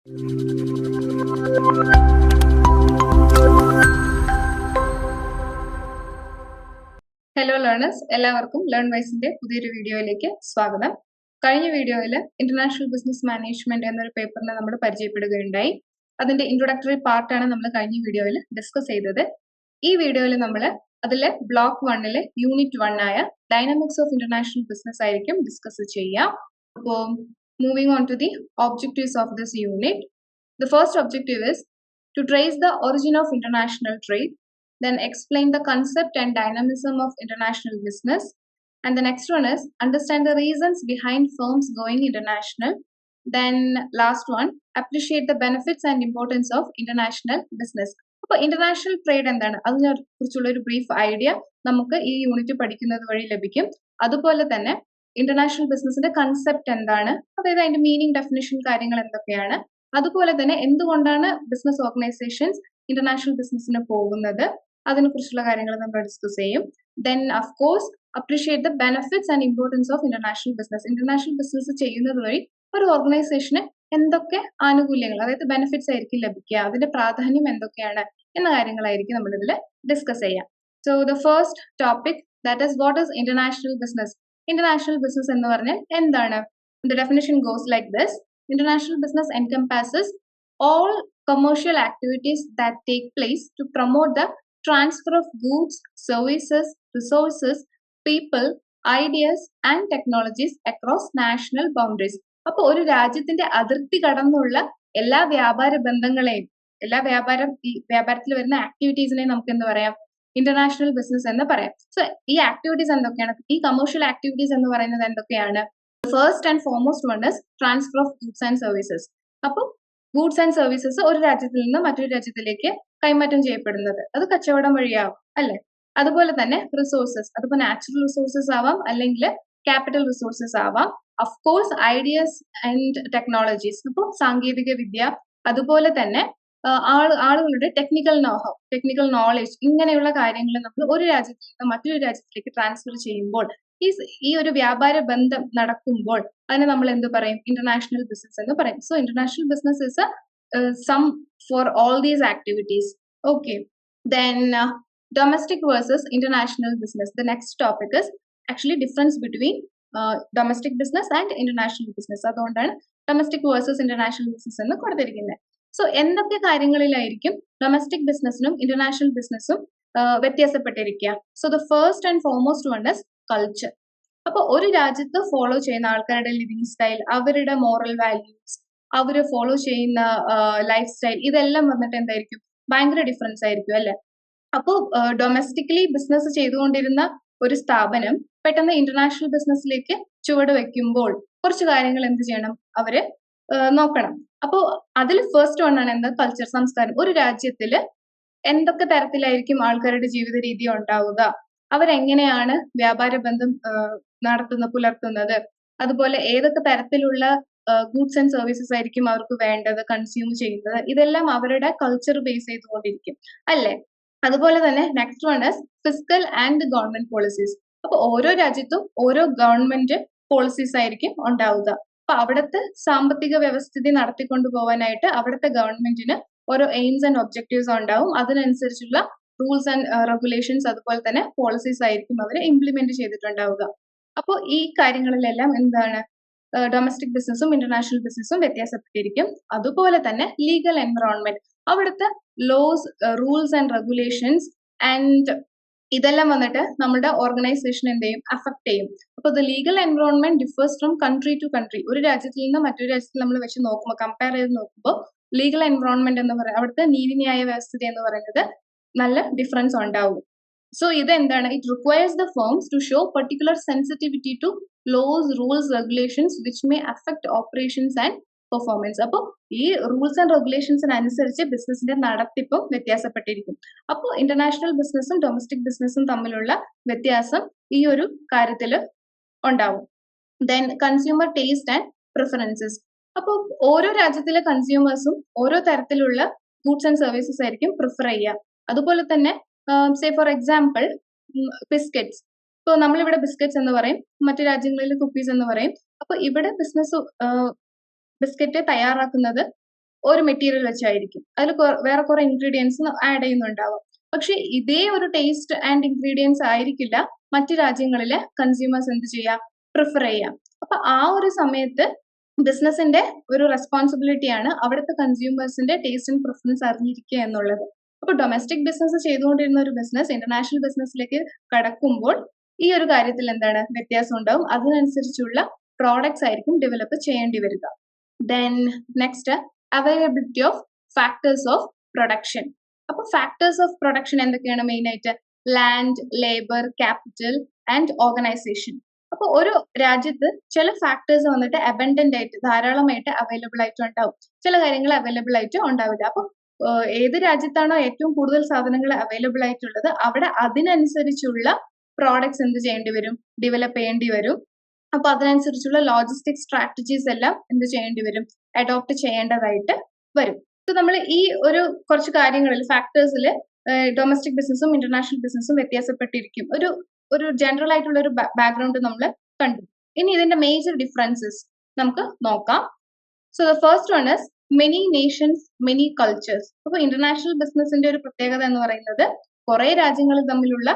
Hello learners, എല്ലാവർക്കും learn വൈസിന്റെ പുതിയൊരു വീഡിയോയിലേക്ക് സ്വാഗതം. കഴിഞ്ഞ വീഡിയോയിൽ ഇന്റർനാഷണൽ ബിസിനസ് മാനേജ്മെന്റ് എന്നൊരു പേപ്പറിനെ നമ്മൾ പരിചയപ്പെടുകയുണ്ടായി. അതിന്റെ ഇൻട്രൊഡക്ടറി പാർട്ടാണ് നമ്മൾ കഴിഞ്ഞ വീഡിയോയിൽ ഡിസ്കസ് ചെയ്തത്. ഈ വീഡിയോയിൽ നമ്മൾ അതിലെ ബ്ലോക്ക് 1 യൂണിറ്റ് 1 ആയ ഡൈനാമിക്സ് ഓഫ് ഇന്റർനാഷണൽ ബിസിനസ് ആയിരിക്കും ഡിസ്കസ് ചെയ്യാം. അപ്പോൾ moving on to the objectives of this unit. The first objective is to trace the origin of international trade, then explain the concept and dynamism of international business, and the next one is understand the reasons behind firms going international, then last one, appreciate the benefits and importance of international business. അപ്പോൾ international trade എന്താണ് അതിനെ കുറിച്ചുള്ള ഒരു brief idea നമുക്ക് ഈ unit പഠിക്കുന്നത് വഴി ലഭിക്കും. അതുപോലെ തന്നെ ഇന്റർനാഷണൽ ബിസിനസിന്റെ കൺസെപ്റ്റ് എന്താണ്, അതായത് അതിന്റെ മീനിങ്, ഡെഫിനിഷൻ, കാര്യങ്ങൾ എന്തൊക്കെയാണ്, അതുപോലെ തന്നെ എന്തുകൊണ്ടാണ് ബിസിനസ് ഓർഗനൈസേഷൻസ് ഇന്റർനാഷണൽ ബിസിനസ്സിന് പോകുന്നത്, അതിനെ കുറിച്ചുള്ള കാര്യങ്ങൾ നമ്മൾ ഡിസ്കസ് ചെയ്യും. Then of course appreciate the benefits and importance of international business. International business ചെയ്യുന്നത് വഴി ഒരു ഓർഗനൈസേഷന് എന്തൊക്കെ ആനുകൂല്യങ്ങൾ, അതായത് ബെനിഫിറ്റ്സ് ആയിരിക്കും ലഭിക്കുക, അതിന്റെ പ്രാധാന്യം എന്തൊക്കെയാണ് എന്ന കാര്യങ്ങളായിരിക്കും നമ്മൾ ഇതിൽ ഡിസ്കസ് ചെയ്യാം. So the first topic, that is what is international business. International business എന്ന് പറഞ്ഞാൽ എന്താണ്? The definition goes like this. International business encompasses all commercial activities that take place to promote the transfer of goods, services, resources, people, ideas and technologies across national boundaries. അപ്പോൾ ഒരു രാജ്യത്തിന്റെ അതിർത്തി കടന്നുള്ള എല്ലാ വ്യാപാര ബന്ധങ്ങളെയും, എല്ലാ വ്യാപാരത്തിൽ വരുന്ന ആക്ടിവിറ്റീസിനെയും നമുക്ക് എന്ത് പറയാം? ഇന്റർനാഷണൽ ബിസിനസ് എന്ന് പറയാം. സോ ഈ ആക്ടിവിറ്റീസ് എന്തൊക്കെയാണ്? ഈ കമേഴ്ഷ്യൽ ആക്ടിവിറ്റീസ് എന്ന് പറയുന്നത് എന്തൊക്കെയാണ്? First and foremost one is transfer of goods and services. അപ്പോൾ ഗൂഡ്സ് ആൻഡ് സർവീസസ് ഒരു രാജ്യത്തിൽ നിന്ന് മറ്റൊരു രാജ്യത്തിലേക്ക് കൈമാറ്റം ചെയ്യപ്പെടുന്നത്, അത് കച്ചവടം വഴിയാവും അല്ലെ. അതുപോലെ തന്നെ റിസോഴ്സസ്, അതിപ്പോ നാച്ചുറൽ റിസോഴ്സസ് ആവാം, അല്ലെങ്കിൽ ക്യാപിറ്റൽ റിസോഴ്സസ് ആവാം. Of course ideas and technologies, അപ്പോൾ സാങ്കേതിക വിദ്യ, അതുപോലെ തന്നെ ആളുകളുടെ ടെക്നിക്കൽ നോഹൗ, ടെക്നിക്കൽ നോളേജ്, ഇങ്ങനെയുള്ള കാര്യങ്ങൾ നമ്മൾ ഒരു രാജ്യത്തിൽ നിന്ന് മറ്റൊരു രാജ്യത്തിലേക്ക് ട്രാൻസ്ഫർ ചെയ്യുമ്പോൾ, ഈ ഒരു വ്യാപാര ബന്ധം നടക്കുമ്പോൾ അതിനെ നമ്മൾ എന്ത് പറയും? ഇന്റർനാഷണൽ ബിസിനസ് എന്ന് പറയും. So international business is sum for all these activities. Okay, then domestic versus international business. The next topic is actually difference between domestic business and international business. അതുകൊണ്ടാണ് ഡൊമസ്റ്റിക് വേഴ്സസ് ഇന്റർനാഷണൽ ബിസിനസ് എന്ന് കൊടുത്തിരിക്കുന്നത്. So എന്തൊക്കെ കാര്യങ്ങളിലായിരിക്കും domestic ബിസിനസ്സിനും international ബിസിനസ്സും വ്യത്യാസപ്പെട്ടിരിക്കുക? So the first and foremost one is culture. അപ്പൊ ഒരു രാജ്യത്ത് ഫോളോ ചെയ്യുന്ന ആൾക്കാരുടെ ലിവിങ് സ്റ്റൈൽ, അവരുടെ മോറൽ വാല്യൂസ്, അവര് ഫോളോ ചെയ്യുന്ന ലൈഫ് സ്റ്റൈൽ, ഇതെല്ലാം വന്നിട്ട് എന്തായിരിക്കും? ഭയങ്കര ഡിഫറൻസ് ആയിരിക്കും അല്ലെ. അപ്പോൾ ഡൊമസ്റ്റിക്കലി ബിസിനസ് ചെയ്തുകൊണ്ടിരുന്ന ഒരു സ്ഥാപനം പെട്ടെന്ന് ഇന്റർനാഷണൽ ബിസിനസ്സിലേക്ക് ചുവട് വെക്കുമ്പോൾ കുറച്ച് കാര്യങ്ങൾ എന്ത് ചെയ്യണം? അവര് നോക്കണം. അപ്പോൾ അതിൽ ഫസ്റ്റ് വൺ ആണ് എന്താ? കൾച്ചർ, സംസ്കാരം. ഒരു രാജ്യത്തില് എന്തൊക്കെ തരത്തിലായിരിക്കും ആൾക്കാരുടെ ജീവിത രീതി ഉണ്ടാവുക, അവരെങ്ങനെയാണ് വ്യാപാര ബന്ധം പുലർത്തുന്നത്, അതുപോലെ ഏതൊക്കെ തരത്തിലുള്ള ഗൂഡ്സ് ആൻഡ് സർവീസസ് ആയിരിക്കും അവർക്ക് വേണ്ടത്, കൺസ്യൂം ചെയ്യുന്നത്, ഇതെല്ലാം അവരുടെ കൾച്ചർ ബേസ് ചെയ്തുകൊണ്ടിരിക്കും അല്ലെ. അതുപോലെ തന്നെ next one is fiscal and government policies. അപ്പൊ ഓരോ രാജ്യത്തും ഓരോ ഗവൺമെന്റ് പോളിസീസ് ആയിരിക്കും ഉണ്ടാവുക. അപ്പൊ അവിടുത്തെ സാമ്പത്തിക വ്യവസ്ഥിതി നടത്തിക്കൊണ്ടു പോകാനായിട്ട് അവിടുത്തെ ഗവൺമെന്റിന് ഓരോ എയിംസ് ആൻഡ് ഒബ്ജക്റ്റീവ്സ് ഉണ്ടാവും. അതിനനുസരിച്ചുള്ള റൂൾസ് ആൻഡ് റെഗുലേഷൻസ്, അതുപോലെ തന്നെ പോളിസീസ് ആയിരിക്കും അവർ ഇംപ്ലിമെന്റ് ചെയ്തിട്ടുണ്ടാവുക. അപ്പോൾ ഈ കാര്യങ്ങളിലെല്ലാം എന്താണ്? ഡൊമസ്റ്റിക് ബിസിനസ്സും ഇന്റർനാഷണൽ ബിസിനസ്സും വ്യത്യാസപ്പെട്ടിരിക്കും. അതുപോലെ തന്നെ ലീഗൽ എൻവറോൺമെന്റ്, അവിടുത്തെ laws, rules and regulations and ഇതെല്ലാം വന്നിട്ട് നമ്മുടെ ഓർഗനൈസേഷൻ എന്ത് ചെയ്യും? അഫക്ട് ചെയ്യും. അപ്പോൾ the legal environment differs from country to country. ഒരു രാജ്യത്തിൽ നിന്ന് മറ്റൊരു രാജ്യത്തിൽ നമ്മൾ വെച്ച് നോക്കുമ്പോൾ, കമ്പയർ ചെയ്ത് നോക്കുമ്പോൾ ലീഗൽ എൻവറോൺമെന്റ് എന്ന് പറയുന്നത്, അവിടുത്തെ നീതിന്യായ വ്യവസ്ഥിതി എന്ന് പറയുന്നത് നല്ല ഡിഫറൻസ് ഉണ്ടാവും. സോ ഇത് എന്താണ്? It requires the firms to show particular sensitivity to laws, rules, regulations which may affect operations and performance. അപ്പോൾ ഈ റൂൾസ് ആൻഡ് റെഗുലേഷൻസിനനുസരിച്ച് ബിസിനസിന്റെ നടത്തിപ്പും വ്യത്യാസപ്പെട്ടിരിക്കും. അപ്പോൾ ഇന്റർനാഷണൽ ബിസിനസ്സും ഡൊമസ്റ്റിക് ബിസിനസ്സും തമ്മിലുള്ള വ്യത്യാസം ഈ ഒരു കാര്യത്തിൽ ഉണ്ടാവും. Then consumer taste and preferences. അപ്പോൾ ഓരോ രാജ്യത്തിലെ കൺസ്യൂമേഴ്സും ഓരോ തരത്തിലുള്ള ഗൂഡ്സ് ആൻഡ് സർവീസസ് ആയിരിക്കും പ്രിഫർ ചെയ്യുക. അതുപോലെ തന്നെ സേ ഫോർ എക്സാമ്പിൾ ബിസ്ക്കറ്റ്സ്. ഇപ്പോൾ നമ്മളിവിടെ ബിസ്ക്കറ്റ്സ് എന്ന് പറയും, മറ്റു രാജ്യങ്ങളിൽ കുക്കീസ് എന്ന് പറയും. അപ്പോൾ ഇവിടെ ബിസ്ക്കറ്റ് തയ്യാറാക്കുന്നത് ഒരു മെറ്റീരിയൽ വെച്ചായിരിക്കും. അതിൽ വേറെ കുറെ ഇൻഗ്രീഡിയൻസ് ആഡ് ചെയ്യുന്നുണ്ടാവും. പക്ഷെ ഇതേ ഒരു ടേസ്റ്റ് ആൻഡ് ഇൻഗ്രീഡിയൻസ് ആയിരിക്കില്ല മറ്റു രാജ്യങ്ങളിലെ കൺസ്യൂമേഴ്സ് എന്ത് ചെയ്യാം, പ്രിഫർ ചെയ്യാം. അപ്പൊ ആ ഒരു സമയത്ത് ബിസിനസിന്റെ ഒരു റെസ്പോൺസിബിലിറ്റിയാണ് അവിടുത്തെ കൺസ്യൂമേഴ്സിന്റെ ടേസ്റ്റ് ആൻഡ് പ്രിഫറൻസ് അറിഞ്ഞിരിക്കുക എന്നുള്ളത്. അപ്പൊ ഡൊമസ്റ്റിക് ബിസിനസ് ചെയ്തുകൊണ്ടിരുന്ന ഒരു ബിസിനസ് ഇന്റർനാഷണൽ ബിസിനസ്സിലേക്ക് കടക്കുമ്പോൾ ഈ ഒരു കാര്യത്തിൽ എന്താണ് വ്യത്യാസം ഉണ്ടാവും. അതിനനുസരിച്ചുള്ള പ്രോഡക്ട്സ് ആയിരിക്കും ഡെവലപ്പ് ചെയ്യേണ്ടി വരിക. Then next, availability of factors of production. അപ്പൊ ഫാക്ടേഴ്സ് ഓഫ് പ്രൊഡക്ഷൻ എന്തൊക്കെയാണ്? മെയിൻ ആയിട്ട് land, labour, capital and organisation. അപ്പൊ ഒരു രാജ്യത്ത് ചില ഫാക്ടേഴ്സ് വന്നിട്ട് അബൻഡന്റ് ആയിട്ട് ധാരാളമായിട്ട് അവൈലബിൾ ആയിട്ട് ഉണ്ടാവും, ചില കാര്യങ്ങൾ അവൈലബിൾ ആയിട്ട് ഉണ്ടാവില്ല. അപ്പൊ ഏത് രാജ്യത്താണോ ഏറ്റവും കൂടുതൽ സാധനങ്ങൾ അവൈലബിൾ ആയിട്ടുള്ളത് അവിടെ അതിനനുസരിച്ചുള്ള പ്രോഡക്ട്സ് എന്ത് ചെയ്യേണ്ടി വരും, ഡെവലപ്പ് ചെയ്യേണ്ടി വരും. അപ്പൊ അതിനനുസരിച്ചുള്ള ലോജിസ്റ്റിക് സ്ട്രാറ്റജീസ് എല്ലാം എന്ത് ചെയ്യേണ്ടി വരും, അഡോപ്റ്റ് ചെയ്യേണ്ടതായിട്ട് വരും. സോ നമ്മൾ ഈ ഒരു കുറച്ച് കാര്യങ്ങളിൽ ഫാക്ടേഴ്സിൽ ഡൊമസ്റ്റിക് ബിസിനസ്സും ഇന്റർനാഷണൽ ബിസിനസ്സും വ്യത്യാസപ്പെട്ടിരിക്കും. ഒരു ജനറൽ ആയിട്ടുള്ള ഒരു ബാക്ക്ഗ്രൗണ്ട് നമ്മൾ കണ്ടു. ഇനി ഇതിന്റെ മേജർ ഡിഫറൻസസ് നമുക്ക് നോക്കാം. So the first one is many Nations many cultures. അപ്പൊ ഇന്റർനാഷണൽ ബിസിനസിന്റെ ഒരു പ്രത്യേകത എന്ന് പറയുന്നത് കുറെ രാജ്യങ്ങൾ തമ്മിലുള്ള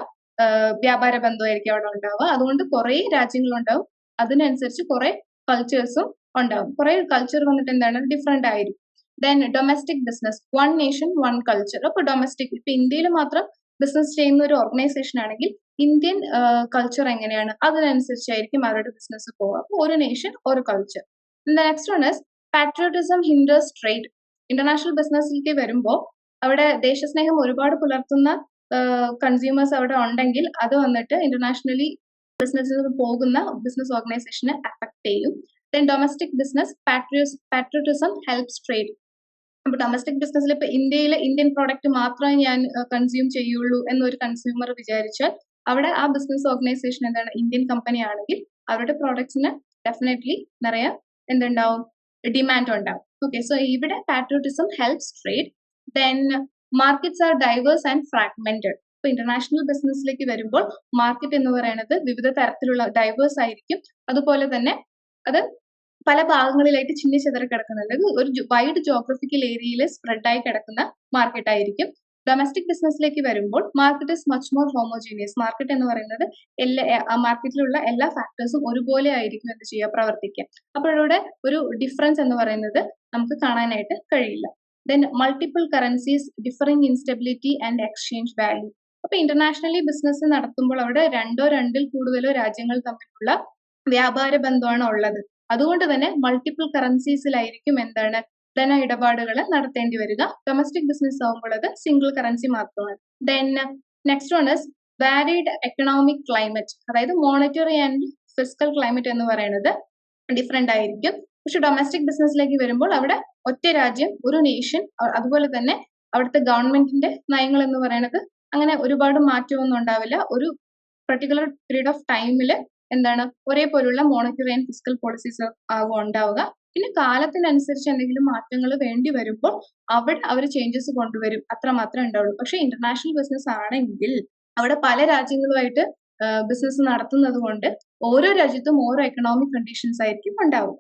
വ്യാപാര ബന്ധമായിരിക്കും അവിടെ ഉണ്ടാവുക. അതുകൊണ്ട് കുറെ രാജ്യങ്ങളുണ്ടാവും, അതിനനുസരിച്ച് കുറെ കൾച്ചേഴ്സും ഉണ്ടാവും. കുറെ കൾച്ചർ വന്നിട്ട് എന്താണ്, ഡിഫറെന്റ് ആയിരിക്കും. Then domestic business, one nation one culture. അപ്പൊ ഡൊമസ്റ്റിക്, ഇപ്പൊ ഇന്ത്യയിൽ മാത്രം ബിസിനസ് ചെയ്യുന്ന ഒരു ഓർഗനൈസേഷൻ ആണെങ്കിൽ ഇന്ത്യൻ കൾച്ചർ എങ്ങനെയാണ് അതിനനുസരിച്ചായിരിക്കും അവരുടെ ബിസിനസ് പോവുക. അപ്പൊ ഒരു നേഷൻ ഒരു culture. Next one is patriotism hinders trade. International ബിസിനസ്സിലേക്ക് വരുമ്പോൾ അവിടെ ദേശസ്നേഹം ഒരുപാട് പുലർത്തുന്ന കൺസ്യൂമേഴ്സ് അവിടെ ഉണ്ടെങ്കിൽ അത് വന്നിട്ട് ഇന്റർനാഷണലി ബിസിനസ്സിൽ പോകുന്ന ബിസിനസ് ഓർഗനൈസേഷനെ അഫക്ട് ചെയ്യും. Then domestic business patriotism helps trade. അപ്പൊ ഡൊമസ്റ്റിക് ബിസിനസ്സിൽ ഇപ്പൊ ഇന്ത്യയിലെ ഇന്ത്യൻ പ്രോഡക്റ്റ് മാത്രമേ ഞാൻ കൺസ്യൂം ചെയ്യുള്ളൂ എന്നൊരു കൺസ്യൂമർ വിചാരിച്ചാൽ അവിടെ ആ ബിസിനസ് ഓർഗനൈസേഷൻ എന്താണ്, ഇന്ത്യൻ കമ്പനി ആണെങ്കിൽ അവരുടെ പ്രോഡക്ട്സിന് ഡെഫിനറ്റ്ലി നിറയെ എന്തുണ്ടാവും, ഡിമാൻഡ് ഉണ്ടാവും. ഓക്കെ, സോ ഇവിടെ patriotism helps trade. Then markets are diverse and fragmented. ഇപ്പൊ ഇന്റർനാഷണൽ ബിസിനസ്സിലേക്ക് വരുമ്പോൾ മാർക്കറ്റ് എന്ന് പറയുന്നത് വിവിധ തരത്തിലുള്ള ഡൈവേഴ്സ് ആയിരിക്കും. അതുപോലെ തന്നെ അത് പല ഭാഗങ്ങളിലായിട്ട് ചിന്നിച്ചിതറി കിടക്കുന്നത്, ഒരു വൈഡ് ജോഗ്രഫിക്കൽ ഏരിയയിൽ സ്പ്രെഡ് ആയി കിടക്കുന്ന മാർക്കറ്റ് ആയിരിക്കും. ഡൊമസ്റ്റിക് ബിസിനസ്സിലേക്ക് വരുമ്പോൾ market is much more homogeneous. Market എന്ന് പറയുന്നത് മാർക്കറ്റിലുള്ള എല്ലാ ഫാക്ടേഴ്സും ഒരുപോലെ ആയിരിക്കും എന്ത് ചെയ്യുക, പ്രവർത്തിക്കുക. അപ്പോൾ ഇവിടെ ഒരു ഡിഫറൻസ് എന്ന് പറയുന്നത് നമുക്ക് കാണാനായിട്ട് കഴിയില്ല. Then multiple currencies, differing instability and exchange value. അപ്പൊ ഇന്റർനാഷണലി ബിസിനസ് നടത്തുമ്പോൾ അവിടെ രണ്ടിൽ കൂടുതലോ രാജ്യങ്ങൾ തമ്മിലുള്ള വ്യാപാര ബന്ധമാണ് ഉള്ളത്. അതുകൊണ്ട് തന്നെ മൾട്ടിപ്പിൾ കറൻസീസിലായിരിക്കും എന്താണ് ധന ഇടപാടുകൾ നടത്തേണ്ടി വരിക. ഡൊമസ്റ്റിക് ബിസിനസ് ആകുമ്പോൾ അത് സിംഗിൾ കറൻസി മാത്രമാണ്. Then next one is varied economic climate. അതായത് മോണിറ്ററി ആൻഡ് ഫിസ്ക്കൽ ക്ലൈമറ്റ് എന്ന് പറയുന്നത് ഡിഫറെന്റ് ആയിരിക്കും. പക്ഷെ ഡൊമസ്റ്റിക് ബിസിനസ്സിലേക്ക് വരുമ്പോൾ അവിടെ ഒറ്റ രാജ്യം, ഒരു നേഷൻ, അതുപോലെ തന്നെ അവിടുത്തെ ഗവൺമെന്റിന്റെ നയങ്ങൾ എന്ന് പറയുന്നത് അങ്ങനെ ഒരുപാട് മാറ്റമൊന്നും ഉണ്ടാവില്ല. ഒരു പെർട്ടിക്കുലർ പീരീഡ് ഓഫ് ടൈമിൽ എന്താണ് ഒരേപോലുള്ള മോണിറ്ററി ആൻഡ് ഫിസ്ക്കൽ പോളിസീസ് ആകും ഉണ്ടാവുക. പിന്നെ കാലത്തിനനുസരിച്ച് എന്തെങ്കിലും മാറ്റങ്ങൾ വേണ്ടി വരുമ്പോൾ അവിടെ അവർ ചേഞ്ചസ് കൊണ്ടുവരും, അത്ര മാത്രമേ ഉണ്ടാവുള്ളൂ. പക്ഷെ ഇന്റർനാഷണൽ ബിസിനസ് ആണെങ്കിൽ അവിടെ പല രാജ്യങ്ങളുമായിട്ട് ബിസിനസ് നടത്തുന്നത് കൊണ്ട് ഓരോ രാജ്യത്തും ഓരോ എക്കണോമിക് കണ്ടീഷൻസ് ആയിരിക്കും ഉണ്ടാവുക.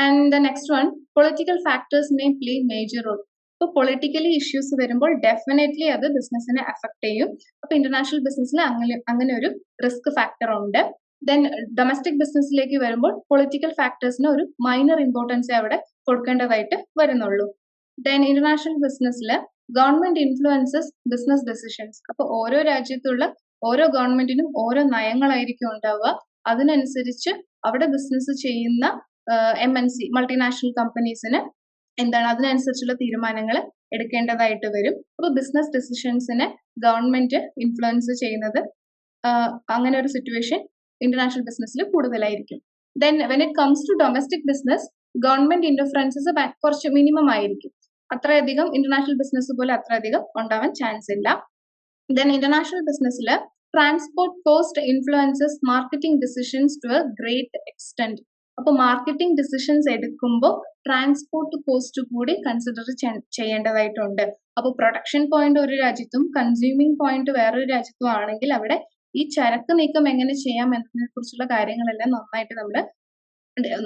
And the next one, political factors may play major role. ഇപ്പോൾ പൊളിറ്റിക്കലി ഇഷ്യൂസ് വരുമ്പോൾ ഡെഫിനറ്റ്ലി അത് ബിസിനസിനെ അഫക്ട് ചെയ്യും. അപ്പൊ ഇന്റർനാഷണൽ ബിസിനസ്സിൽ അങ്ങനെ ഒരു റിസ്ക് ഫാക്ടർ ഉണ്ട്. ദെൻ ഡൊമസ്റ്റിക് ബിസിനസ്സിലേക്ക് വരുമ്പോൾ പൊളിറ്റിക്കൽ ഫാക്ടേഴ്സിന് ഒരു മൈനർ ഇമ്പോർട്ടൻസ് അവിടെ കൊടുക്കേണ്ടതായിട്ട് വരുന്നുള്ളൂ. ദെൻ ഇന്റർനാഷണൽ ബിസിനസ്സിൽ ഗവൺമെന്റ് ഇൻഫ്ലുവൻസസ് ബിസിനസ് ഡെസിഷൻസ്. അപ്പൊ ഓരോ രാജ്യത്തുള്ള ഓരോ ഗവൺമെന്റിനും ഓരോ നയങ്ങളായിരിക്കും ഉണ്ടാവുക. അതിനനുസരിച്ച് അവിടെ ബിസിനസ് ചെയ്യുന്ന MNC മൾട്ടിനാഷണൽ കമ്പനീസിന് എന്താണ് അതിനനുസരിച്ചുള്ള തീരുമാനങ്ങൾ എടുക്കേണ്ടതായിട്ട് വരും. അപ്പൊ ബിസിനസ് ഡെസിഷൻസിനെ ഗവൺമെന്റ് ഇൻഫ്ലുവൻസ് ചെയ്യുന്നത് അങ്ങനെ ഒരു സിറ്റുവേഷൻ ഇന്റർനാഷണൽ ബിസിനസ്സിൽ കൂടുതലായിരിക്കും. Then when it comes to domestic business, government interferences കുറച്ച് മിനിമം ആയിരിക്കും. അത്രയധികം ഇന്റർനാഷണൽ ബിസിനസ് പോലെ അത്രയധികം ഉണ്ടാവാൻ ചാൻസ് ഇല്ല. ദെൻ ഇന്റർനാഷണൽ ബിസിനസ്സിൽ transport cost influences marketing decisions to a great extent. അപ്പൊ മാർക്കറ്റിംഗ് ഡിസിഷൻസ് എടുക്കുമ്പോൾ ട്രാൻസ്പോർട്ട് കോസ്റ്റ് കൂടി കൺസിഡർ ചെയ്യേണ്ടതായിട്ടുണ്ട്. അപ്പൊ പ്രൊഡക്ഷൻ പോയിന്റ് ഒരു രാജ്യത്തും കൺസ്യൂമിംഗ് പോയിന്റ് വേറൊരു രാജ്യത്തും ആണെങ്കിൽ അവിടെ ഈ ചരക്ക് നീക്കം എങ്ങനെ ചെയ്യാം എന്നതിനെ കുറിച്ചുള്ള കാര്യങ്ങളെല്ലാം നന്നായിട്ട്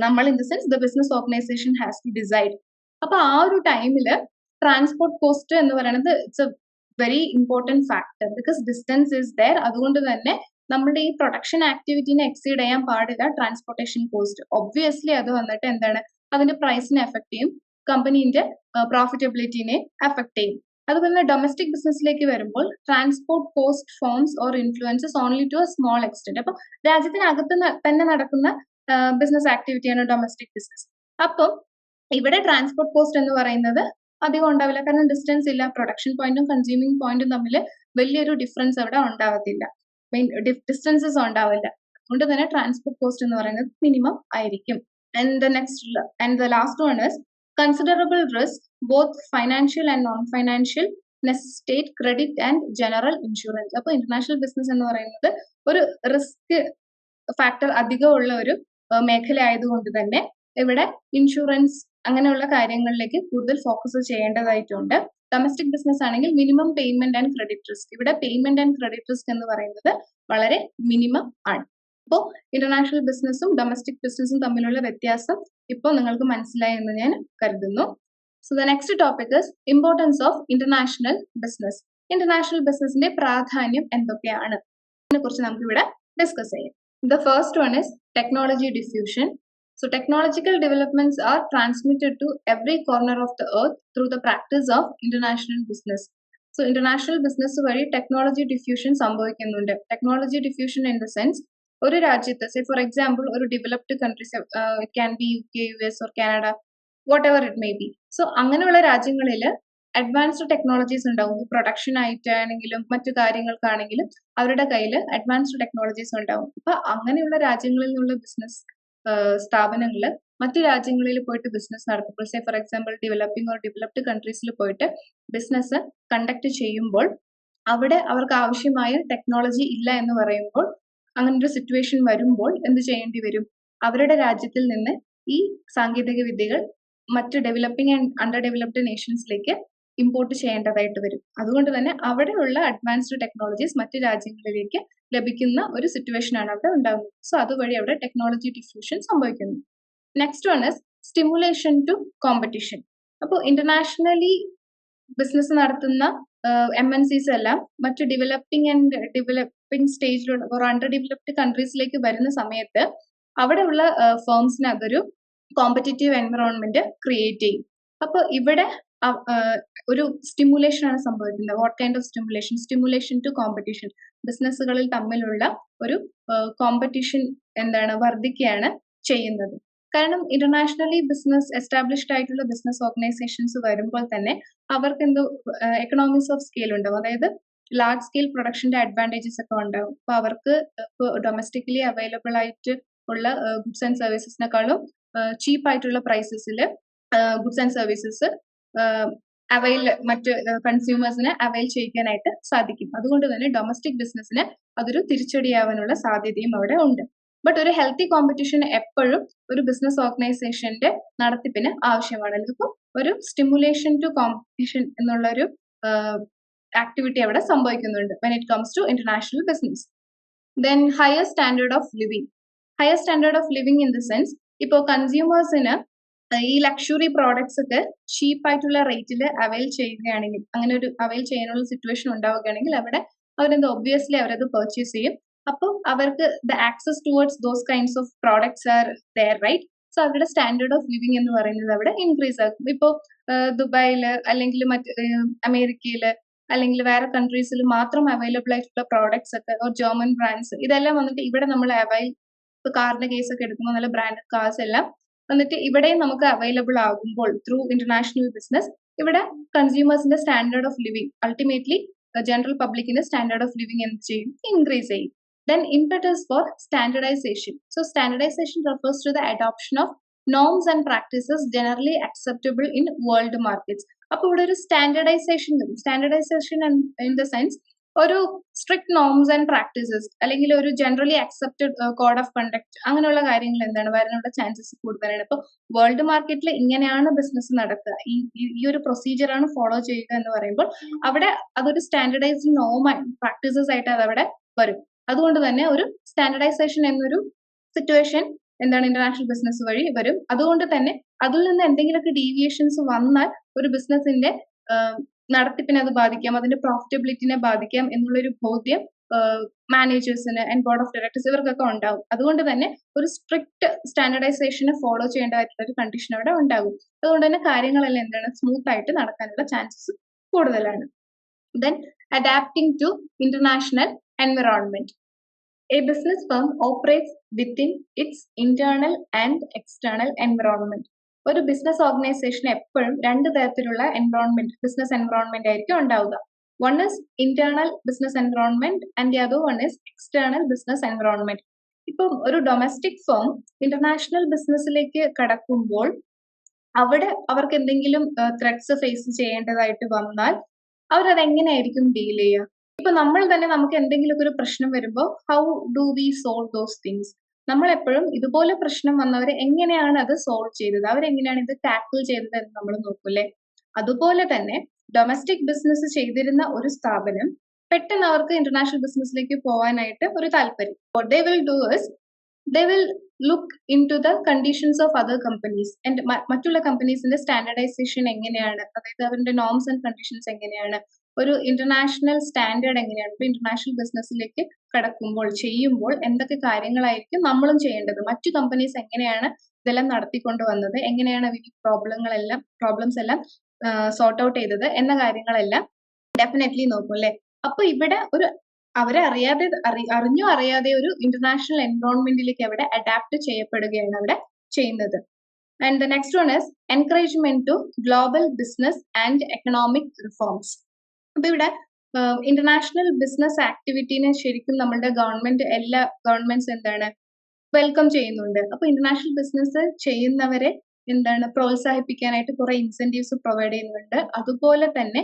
നമ്മൾ in the sense the business organisation has to decide. അപ്പൊ ആ ഒരു ടൈമില് ട്രാൻസ്പോർട്ട് കോസ്റ്റ് എന്ന് പറയുന്നത് it's a very important factor because distance is there. അതുകൊണ്ട് തന്നെ നമ്മുടെ ഈ പ്രൊഡക്ഷൻ ആക്ടിവിറ്റിനെ എക്സീഡ് ചെയ്യാൻ പാടില്ല ട്രാൻസ്പോർട്ടേഷൻ കോസ്റ്റ്. ഒബ്വിയസ്ലി അത് വന്നിട്ട് എന്താണ് അതിന്റെ പ്രൈസിനെ എഫക്ട് ചെയ്യും, കമ്പനീന്റെ പ്രോഫിറ്റബിലിറ്റിനെ എഫക്ട് ചെയ്യും. അതുപോലെ ഡൊമസ്റ്റിക് ബിസിനസ്സിലേക്ക് വരുമ്പോൾ transport cost forms or influences only to a small extent. അപ്പൊ രാജ്യത്തിനകത്ത് തന്നെ നടക്കുന്ന ബിസിനസ് ആക്ടിവിറ്റിയാണ് ഡൊമസ്റ്റിക് ബിസിനസ്. അപ്പം ഇവിടെ ട്രാൻസ്പോർട്ട് കോസ്റ്റ് എന്ന് പറയുന്നത് അധികം ഉണ്ടാവില്ല, കാരണം ഡിസ്റ്റൻസ് ഇല്ല, പ്രൊഡക്ഷൻ പോയിന്റും കൺസ്യൂമിംഗ് പോയിന്റും തമ്മിൽ വലിയൊരു ഡിഫറൻസ് അവിടെ ഉണ്ടാവത്തില്ല, ഡിസ്റ്റൻസസ് ഉണ്ടാവില്ല. അതുകൊണ്ട് തന്നെ ട്രാൻസ്പോർട്ട് കോസ്റ്റ് എന്ന് പറയുന്നത് മിനിമം ആയിരിക്കും. And the last one is considerable risk, both financial and non-financial, necessitate credit and general insurance. അപ്പോൾ ഇന്റർനാഷണൽ ബിസിനസ് എന്ന് പറയുന്നത് ഒരു റിസ്ക് ഫാക്ടർ അധികമുള്ള ഒരു മേഖല ആയതുകൊണ്ട് തന്നെ ഇവിടെ ഇൻഷുറൻസ് അങ്ങനെയുള്ള കാര്യങ്ങളിലേക്ക് കൂടുതൽ ഫോക്കസ് ചെയ്യേണ്ടതായിട്ടുണ്ട്. ഡൊമസ്റ്റിക് ബിസിനസ് ആണെങ്കിൽ minimum payment and credit risk. ഇവിടെ പേയ്മെന്റ് ആൻഡ് ക്രെഡിറ്റ് റിസ്ക് എന്ന് പറയുന്നത് വളരെ മിനിമം ആണ്. അപ്പോൾ ഇന്റർനാഷണൽ ബിസിനസ്സും ഡൊമസ്റ്റിക് ബിസിനസ്സും തമ്മിലുള്ള വ്യത്യാസം ഇപ്പോൾ നിങ്ങൾക്ക് മനസ്സിലായി എന്ന് ഞാൻ കരുതുന്നു. So the next topic is importance of international business. International ബിസിനസിന്റെ പ്രാധാന്യം എന്തൊക്കെയാണ് അതിനെക്കുറിച്ച് നമുക്ക് ഇവിടെ ഡിസ്കസ് ചെയ്യാം. The first one is technology diffusion. So technological developments are transmitted to every corner of the earth through the practice of international business. So international business വഴി technology diffusion സംഭവിക്കുന്നുണ്ട്. Technology diffusion in the sense ഒരു രാജ്യത്ത് say for example ഒരു developed countries, it can B UK, US or Canada, what ever it may be. So അങ്ങനെയുള്ള രാജ്യങ്ങളിൽ advanced technologies ഉണ്ടാവും. Production ആയിട്ടാണെങ്കിലും മറ്റു കാര്യങ്ങൾക്കാണെങ്കിലും അവരുടെ കയ്യിൽ അഡ്വാൻസ്ഡ് ടെക്നോളജീസ് ഉണ്ടാവും. അപ്പൊ അങ്ങനെയുള്ള രാജ്യങ്ങളിൽ നിന്നുള്ള ബിസിനസ് സ്ഥാപനങ്ങൾ മറ്റു രാജ്യങ്ങളിൽ പോയിട്ട് ബിസിനസ് നടത്തുമ്പോൾ say for example developing or developed കൺട്രീസിൽ പോയിട്ട് ബിസിനസ് കണ്ടക്ട് ചെയ്യുമ്പോൾ അവിടെ അവർക്ക് ആവശ്യമായ ടെക്നോളജി ഇല്ല എന്ന് പറയുമ്പോൾ, അങ്ങനെ ഒരു സിറ്റുവേഷൻ വരുമ്പോൾ എന്ത് ചെയ്യേണ്ടി വരും? അവരുടെ രാജ്യത്തിൽ നിന്ന് ഈ സാങ്കേതിക വിദ്യകൾ മറ്റ് ഡെവലപ്പിംഗ് ആൻഡ് അണ്ടർ ഡെവലപ്ഡ് നേഷൻസിലേക്ക് ഇമ്പോർട്ട് ചെയ്യേണ്ടതായിട്ട് വരും. അതുകൊണ്ട് തന്നെ അവിടെയുള്ള അഡ്വാൻസ്ഡ് ടെക്നോളജീസ് മറ്റ് രാജ്യങ്ങളിലേക്ക് ലഭിക്കുന്ന ഒരു സിറ്റുവേഷൻ ആണ് അവിടെ ഉണ്ടാകുന്നത്. സോ അതുവഴി അവിടെ ടെക്നോളജി ഡിഫ്യൂഷൻ സംഭവിക്കുന്നു. Next one is stimulation to competition. അപ്പോൾ ഇന്റർനാഷണലി ബിസിനസ് നടത്തുന്ന MNCs എല്ലാം മറ്റു ഡെവലപ്പിംഗ് സ്റ്റേജിലുള്ള ഒരു അണ്ടർ ഡെവലപ്ഡ് കൺട്രീസിലേക്ക് വരുന്ന സമയത്ത് അവിടെയുള്ള ഫേംസിന് അതൊരു കോമ്പറ്റീറ്റീവ് എൻവറോൺമെന്റ് ക്രിയേറ്റ് ചെയ്യും. അപ്പോൾ ഇവിടെ ഒരു സ്റ്റിമുലേഷൻ ആണ് സംഭവിക്കുന്നത്. What kind of stimulation? Stimulation to competition. ബിസിനസ്സുകളിൽ തമ്മിലുള്ള ഒരു കോമ്പറ്റീഷൻ വർദ്ധിക്കുകയാണ് ചെയ്യുന്നത്. കാരണം ഇന്റർനാഷണലി ബിസിനസ് എസ്റ്റാബ്ലിഷ്ഡ് ആയിട്ടുള്ള ബിസിനസ് ഓർഗനൈസേഷൻസ് വരുമ്പോൾ തന്നെ അവർക്ക് എക്കണോമിക്സ് ഓഫ് സ്കെയിൽ ഉണ്ടാവും. അതായത് ലാർജ് സ്കെയിൽ പ്രൊഡക്ഷന്റെ അഡ്വാൻറ്റേജസ് ഒക്കെ ഉണ്ടാവും. അപ്പൊ അവർക്ക് ഡൊമസ്റ്റിക്കലി അവൈലബിൾ ആയിട്ട് ഉള്ള ഗുഡ്സ് ആൻഡ് സർവീസസിനെക്കാളും ചീപ്പ് ആയിട്ടുള്ള പ്രൈസസിൽ ഗുഡ്സ് ആൻഡ് സർവീസസ് മറ്റ് കൺസ്യൂമേഴ്സിനെ അവൈൽ ചെയ്യിക്കാനായിട്ട് സാധിക്കും. അതുകൊണ്ട് തന്നെ ഡൊമസ്റ്റിക് ബിസിനസ്സിന് അതൊരു തിരിച്ചടിയാവാനുള്ള സാധ്യതയും അവിടെ ഉണ്ട്. ബട്ട് ഒരു ഹെൽത്തി കോമ്പറ്റീഷൻ എപ്പോഴും ഒരു ബിസിനസ് ഓർഗനൈസേഷന്റെ നടത്തിപ്പിന് ആവശ്യമാണ്. ഇപ്പോൾ ഒരു സ്റ്റിമുലേഷൻ ടു കോമ്പറ്റീഷൻ എന്നുള്ളൊരു ആക്ടിവിറ്റി അവിടെ സംഭവിക്കുന്നുണ്ട് when it comes to international business. Then higher standard of living. Higher standard of living in the sense ഇപ്പോൾ കൺസ്യൂമേഴ്സിന് ഈ ലക്ഷറി പ്രോഡക്ട്സ് ഒക്കെ ചീപ്പ് ആയിട്ടുള്ള റേറ്റിൽ അവൈൽ ചെയ്യുകയാണെങ്കിൽ, അങ്ങനെ ഒരു അവൈൽ ചെയ്യാനുള്ള സിറ്റുവേഷൻ ഉണ്ടാവുകയാണെങ്കിൽ അവിടെ ഒബ്വിയസ്ലി അവരത് പർച്ചേസ് ചെയ്യും. അപ്പോൾ അവർക്ക് the access towards those kinds of products are there, right? So അവരുടെ സ്റ്റാൻഡേർഡ് ഓഫ് ലിവിംഗ് എന്ന് പറയുന്നത് അവിടെ ഇൻക്രീസ് ആക്കും. ഇപ്പോൾ ദുബായില് അല്ലെങ്കിൽ അമേരിക്കയിൽ അല്ലെങ്കിൽ വേറെ കൺട്രീസിൽ മാത്രം അവൈലബിൾ ആയിട്ടുള്ള പ്രോഡക്ട്സ് ഒക്കെ ജർമ്മൻ ബ്രാൻഡ്സ് ഇതെല്ലാം വന്നിട്ട് ഇവിടെ നമ്മൾ ഇപ്പോൾ കാറിന്റെ കേസ് ഒക്കെ എടുക്കുമ്പോൾ നല്ല ബ്രാൻഡഡ് കാർസ് എല്ലാം വന്നിട്ട് ഇവിടെയും നമുക്ക് അവൈലബിൾ ആകുമ്പോൾ ത്രൂ ഇന്റർനാഷണൽ ബിസിനസ് ഇവിടെ കൺസ്യൂമേഴ്സിന്റെ standard of living ultimately general പബ്ലിക്കിന്റെ സ്റ്റാൻഡേർഡ് ഓഫ് ലിവിംഗ് എന്ത് ചെയ്യും? ഇൻക്രീസ് ചെയ്യും. Then impetus for standardization. So standardization refers to the adoption of norms and practices generally acceptable in world markets. അപ്പോൾ ഇവിടെ ഒരു standardisation വരും. സ്റ്റാൻഡർഡൈസേഷൻ ഇൻ ദ സെൻസ് ഒരു strict norms and practices അല്ലെങ്കിൽ ഒരു generally accepted code of conduct അങ്ങനെയുള്ള കാര്യങ്ങൾ വരാനുള്ള ചാൻസസ് കൂടുതലാണ്. ഇപ്പോൾ വേൾഡ് മാർക്കറ്റിൽ ഇങ്ങനെയാണ് ബിസിനസ് നടക്കുക, ഈ ഒരു പ്രൊസീജിയറാണ് ഫോളോ ചെയ്യുക എന്ന് പറയുമ്പോൾ അവിടെ അതൊരു സ്റ്റാൻഡർഡൈസ്ഡ് നോം പ്രാക്ടീസസ് ആയിട്ട് അതവിടെ വരും. അതുകൊണ്ട് തന്നെ ഒരു സ്റ്റാൻഡർഡൈസേഷൻ എന്നൊരു സിറ്റുവേഷൻ എന്താണ് ഇന്റർനാഷണൽ ബിസിനസ് വഴി വരും. അതുകൊണ്ട് തന്നെ അതിൽ നിന്ന് എന്തെങ്കിലുമൊക്കെ ഡീവിയേഷൻസ് വന്നാൽ ഒരു ബിസിനസിന്റെ നടത്തിപ്പിനെ അത് ബാധിക്കാം, അതിന്റെ പ്രോഫിറ്റബിലിറ്റിനെ ബാധിക്കാം എന്നുള്ളൊരു ബോധ്യം മാനേജേഴ്സിന് ആൻഡ് ബോർഡ് ഓഫ് ഡയറക്ടേഴ്സ് ഇവർക്കൊക്കെ ഉണ്ടാകും. അതുകൊണ്ട് തന്നെ ഒരു സ്ട്രിക്റ്റ് സ്റ്റാൻഡർഡൈസേഷനെ ഫോളോ ചെയ്യേണ്ടതായിട്ടുള്ള ഒരു കണ്ടീഷൻ അവിടെ ഉണ്ടാകും. അതുകൊണ്ട് തന്നെ കാര്യങ്ങളെല്ലാം എന്താണ് സ്മൂത്ത് ആയിട്ട് നടക്കാനുള്ള ചാൻസസ് കൂടുതലാണ്. Then adapting to international environment. A business firm operates within its internal and external environment. ഒരു ബിസിനസ് ഓർഗനൈസേഷൻ എപ്പോഴും രണ്ട് തരത്തിലുള്ള എൻവറോൺമെന്റ് ബിസിനസ് എൻവറോൺമെന്റ് ആയിരിക്കും ഉണ്ടാവുക. One is internal business environment and the other one is external business environment. ഇപ്പം ഒരു domestic firm international ബിസിനസ്സിലേക്ക് കടക്കുമ്പോൾ അവിടെ അവർക്ക് എന്തെങ്കിലും ത്രെറ്റ്സ് ഫേസ് ചെയ്യേണ്ടതായിട്ട് വന്നാൽ അവരത് എങ്ങനെയായിരിക്കും ഡീൽ ചെയ്യുക? ഇപ്പൊ നമ്മൾ തന്നെ നമുക്ക് എന്തെങ്കിലുമൊക്കെ ഒരു പ്രശ്നം വരുമ്പോൾ how do we solve those things? നമ്മൾ എപ്പോഴും ഇതുപോലെ പ്രശ്നം വന്നവരെ എങ്ങനെയാണ് അത് സോൾവ് ചെയ്തത്, അവരെങ്ങനെയാണ് ഇത് ടാക്കിൾ ചെയ്തത് എന്ന് നമ്മൾ നോക്കൂലേ? അതുപോലെ തന്നെ ഡൊമസ്റ്റിക് ബിസിനസ് ചെയ്തിരുന്ന ഒരു സ്ഥാപനം പെട്ടെന്ന് അവർക്ക് ഇന്റർനാഷണൽ ബിസിനസ്സിലേക്ക് പോകാനായിട്ട് ഒരു താല്പര്യം. What they will do is they will look into the conditions of other companies and മറ്റുള്ള കമ്പനീസിന്റെ സ്റ്റാൻഡർഡൈസേഷൻ എങ്ങനെയാണ്, അതായത് അവരുടെ നോംസ് ആൻഡ് കണ്ടീഷൻസ് എങ്ങനെയാണ്, ഒരു ഇന്റർനാഷണൽ സ്റ്റാൻഡേർഡ് എങ്ങനെയാണ്, ഇപ്പൊ ഇന്റർനാഷണൽ ബിസിനസ്സിലേക്ക് കടക്കുമ്പോൾ ചെയ്യുമ്പോൾ എന്തൊക്കെ കാര്യങ്ങളായിരിക്കും നമ്മളും ചെയ്യേണ്ടത്, മറ്റു കമ്പനീസ് എങ്ങനെയാണ് ഇതെല്ലാം നടത്തിക്കൊണ്ട് വന്നത്, എങ്ങനെയാണ് അവർ ഈ പ്രോബ്ലംസ് എല്ലാം സോർട്ട് ഔട്ട് ചെയ്തത് എന്ന കാര്യങ്ങളെല്ലാം ഡെഫിനറ്റ്ലി നോക്കും അല്ലെ. അപ്പൊ ഇവിടെ ഒരു അവരെ അറിഞ്ഞോ അറിയാതെ ഒരു ഇന്റർനാഷണൽ എൻവറോൺമെന്റിലേക്ക് അവിടെ അഡാപ്റ്റ് ചെയ്യപ്പെടുകയാണ് അവിടെ ചെയ്യുന്നത്. And the next one is encouragement to global business and economic reforms. അപ്പൊ ഇവിടെ ഇന്റർനാഷണൽ ബിസിനസ് ആക്ടിവിറ്റീനെ ശരിക്കും നമ്മുടെ എല്ലാ ഗവൺമെന്റ്സ് എന്താണ് വെൽക്കം ചെയ്യുന്നുണ്ട്. അപ്പൊ ഇന്റർനാഷണൽ ബിസിനസ് ചെയ്യുന്നവരെ എന്താണ് പ്രോത്സാഹിപ്പിക്കാനായിട്ട് കുറെ ഇൻസെന്റീവ്സ് പ്രൊവൈഡ് ചെയ്യുന്നുണ്ട്. അതുപോലെ തന്നെ